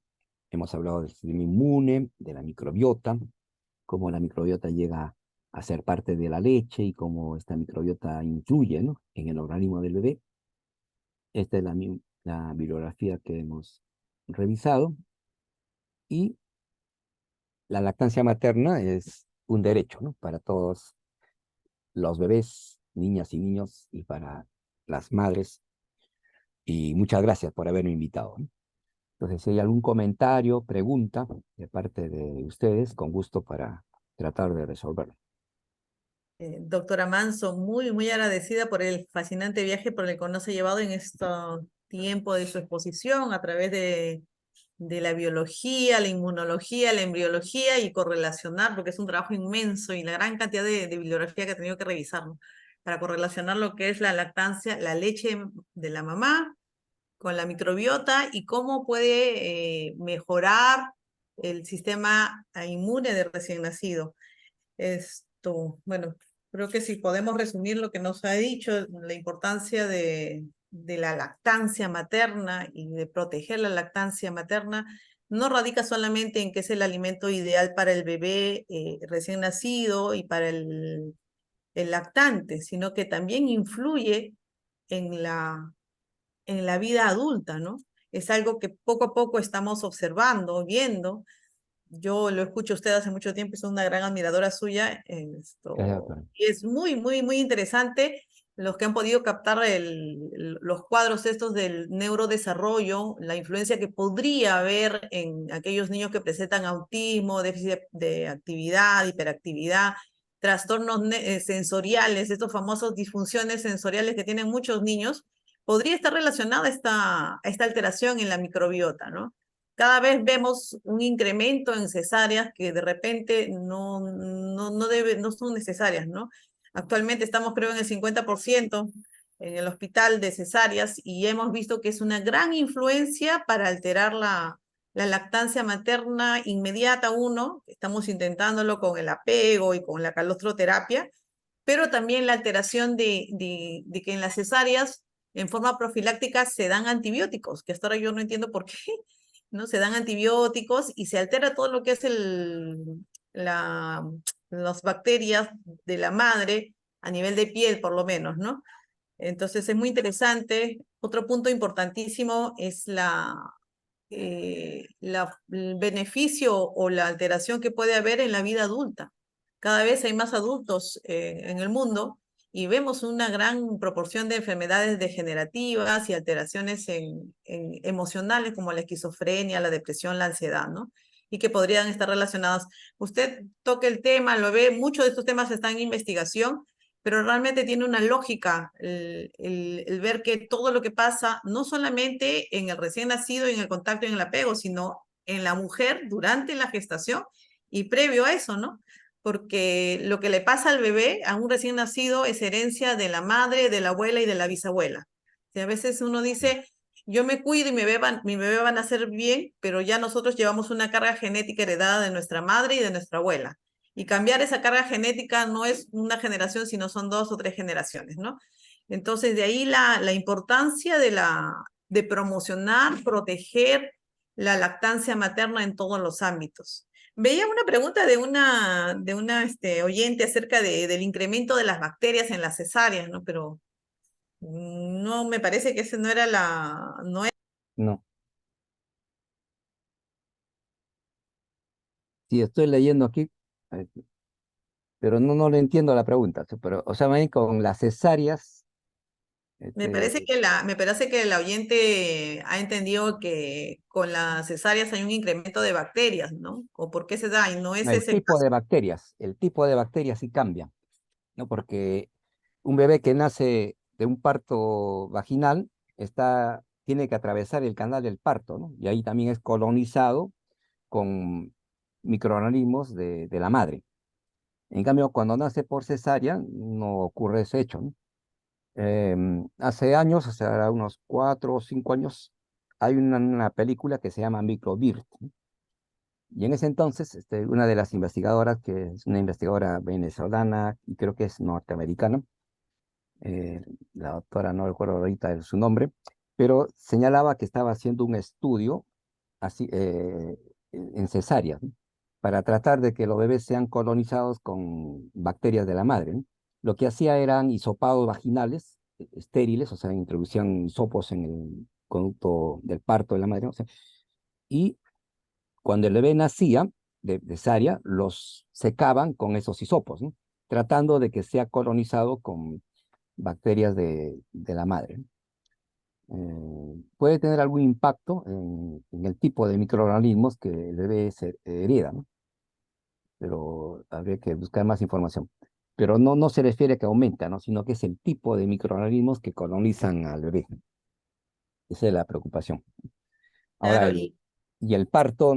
Hemos hablado del sistema inmune, de la microbiota, cómo la microbiota llega a ser parte de la leche y cómo esta microbiota influye, ¿no? En el organismo del bebé. Esta es la bibliografía que hemos revisado. Y la lactancia materna es un derecho, ¿no? Para todos los bebés, niñas y niños, y para las madres. Y muchas gracias por haberme invitado, ¿no? Entonces, si hay algún comentario, pregunta de parte de ustedes, con gusto para tratar de resolverlo. Doctora Manso, muy agradecida por el fascinante viaje por el que nos ha llevado en este tiempo de su exposición a través de la biología, la inmunología, la embriología y correlacionar, porque es un trabajo inmenso y la gran cantidad de bibliografía que ha tenido que revisar, ¿no? Para correlacionar lo que es la lactancia, la leche de la mamá con la microbiota y cómo puede mejorar el sistema inmune del recién nacido. Bueno, creo que si podemos resumir lo que nos ha dicho, la importancia de la lactancia materna y de proteger la lactancia materna, no radica solamente en que es el alimento ideal para el bebé recién nacido y para el lactante, sino que también influye en la vida adulta, ¿no? Es algo que poco a poco estamos observando, viendo. Yo lo escucho a usted hace mucho tiempo, soy una gran admiradora suya. Gracias, doctora. Y es muy interesante los que han podido captar los cuadros estos del neurodesarrollo, la influencia que podría haber en aquellos niños que presentan autismo, déficit de actividad, hiperactividad, trastornos sensoriales, estos famosos disfunciones sensoriales que tienen muchos niños, podría estar relacionada esta alteración en la microbiota, ¿no? Cada vez vemos un incremento en cesáreas que de repente no son necesarias, ¿no? Actualmente estamos, creo, en el 50% en el hospital de cesáreas y hemos visto que es una gran influencia para alterar la lactancia materna inmediata, uno, estamos intentándolo con el apego y con la calostroterapia, pero también la alteración de que en las cesáreas, en forma profiláctica, se dan antibióticos, que hasta ahora yo no entiendo por qué, ¿no? Se dan antibióticos y se altera todo lo que es las bacterias de la madre a nivel de piel, por lo menos, ¿no? Entonces es muy interesante. Otro punto importantísimo es el beneficio o la alteración que puede haber en la vida adulta. Cada vez hay más adultos en el mundo y vemos una gran proporción de enfermedades degenerativas y alteraciones emocionales como la esquizofrenia, la depresión, la ansiedad, ¿no? Y que podrían estar relacionadas. Usted toca el tema, lo ve, muchos de estos temas están en investigación, pero realmente tiene una lógica el ver que todo lo que pasa, no solamente en el recién nacido y en el contacto y en el apego, sino en la mujer durante la gestación y previo a eso, ¿no? Porque lo que le pasa al bebé, a un recién nacido, es herencia de la madre, de la abuela y de la bisabuela. Y a veces uno dice, yo me cuido y mi bebé va a nacer bien, pero ya nosotros llevamos una carga genética heredada de nuestra madre y de nuestra abuela. Y cambiar esa carga genética no es una generación, sino son 2 o 3 generaciones, ¿no? Entonces, de ahí la importancia de promocionar, proteger la lactancia materna en todos los ámbitos. Veía una pregunta de una oyente acerca del incremento de las bacterias en las cesáreas, ¿no? Pero no, me parece que ese no era no era. No. Sí, estoy leyendo aquí, eh, pero no le entiendo la pregunta. Pero, o sea, más bien con las cesáreas, este, Me parece que la oyente ha entendido que con las cesáreas hay un incremento de bacterias, ¿no? ¿O por qué se da? Y no es ese el caso. el tipo de bacterias sí cambia, ¿no? Porque un bebé que nace de un parto vaginal tiene que atravesar el canal del parto, ¿no? Y ahí también es colonizado con microorganismos de la madre. En cambio, cuando nace por cesárea, no ocurre ese hecho, ¿no? Hace años, hace ahora unos 4 o 5 años, hay una película que se llama Microbirt, ¿no? Y en ese entonces, una de las investigadoras, que es una investigadora venezolana y creo que es norteamericana, la doctora no recuerdo ahorita su nombre, pero señalaba que estaba haciendo un estudio así, en cesárea, ¿no? Para tratar de que los bebés sean colonizados con bacterias de la madre, ¿no? Lo que hacía eran hisopados vaginales estériles, o sea, introducían hisopos en el conducto del parto de la madre, ¿no? O sea, y cuando el bebé nacía de cesárea, los secaban con esos hisopos, ¿no? Tratando de que sea colonizado con bacterias de la madre. Puede tener algún impacto en el tipo de microorganismos que el bebé se hereda, ¿no? Pero habría que buscar más información. Pero no se refiere a que aumenta, ¿no? Sino que es el tipo de microorganismos que colonizan al bebé. Esa es la preocupación. Ahora, Claro, y el parto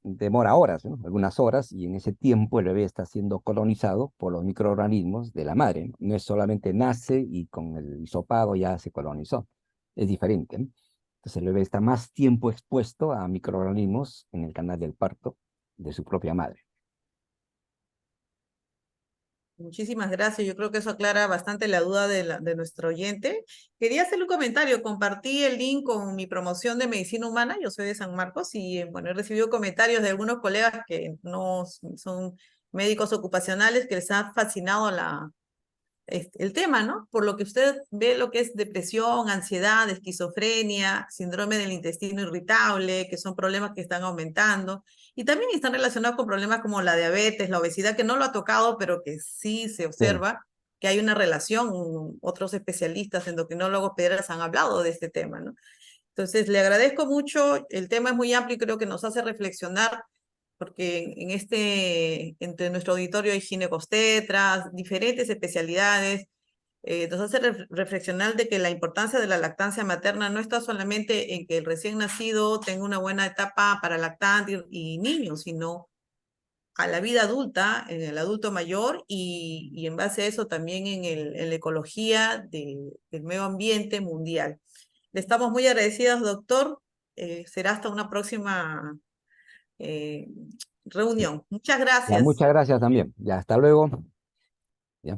demora horas, ¿no? Algunas horas, y en ese tiempo el bebé está siendo colonizado por los microorganismos de la madre, ¿no? No es solamente nace y con el hisopado ya se colonizó. Es diferente, ¿no? Entonces el bebé está más tiempo expuesto a microorganismos en el canal del parto de su propia madre. muchísimas gracias. Yo creo que eso aclara bastante la duda de nuestro oyente. Quería hacerle un comentario. Compartí el link con mi promoción de medicina humana. Yo soy de San Marcos y bueno, he recibido comentarios de algunos colegas que no son médicos ocupacionales que les ha fascinado el tema, ¿no? Por lo que usted ve lo que es depresión, ansiedad, esquizofrenia, síndrome del intestino irritable, que son problemas que están aumentando y también están relacionados con problemas como la diabetes, la obesidad, que no lo ha tocado, pero que sí se Sí. observa que hay una relación. Otros especialistas, endocrinólogos, pediatras han hablado de este tema, ¿no? Entonces, le agradezco mucho. El tema es muy amplio y creo que nos hace reflexionar porque entre nuestro auditorio hay ginecobstetras, diferentes especialidades, nos hace reflexionar de que la importancia de la lactancia materna no está solamente en que el recién nacido tenga una buena etapa para lactar y niños, sino a la vida adulta, en el adulto mayor, y en base a eso también en la ecología del medio ambiente mundial. Le estamos muy agradecidos, doctor. Será hasta una próxima reunión. Muchas Ya, gracias. muchas gracias también. Ya, hasta luego. Ya.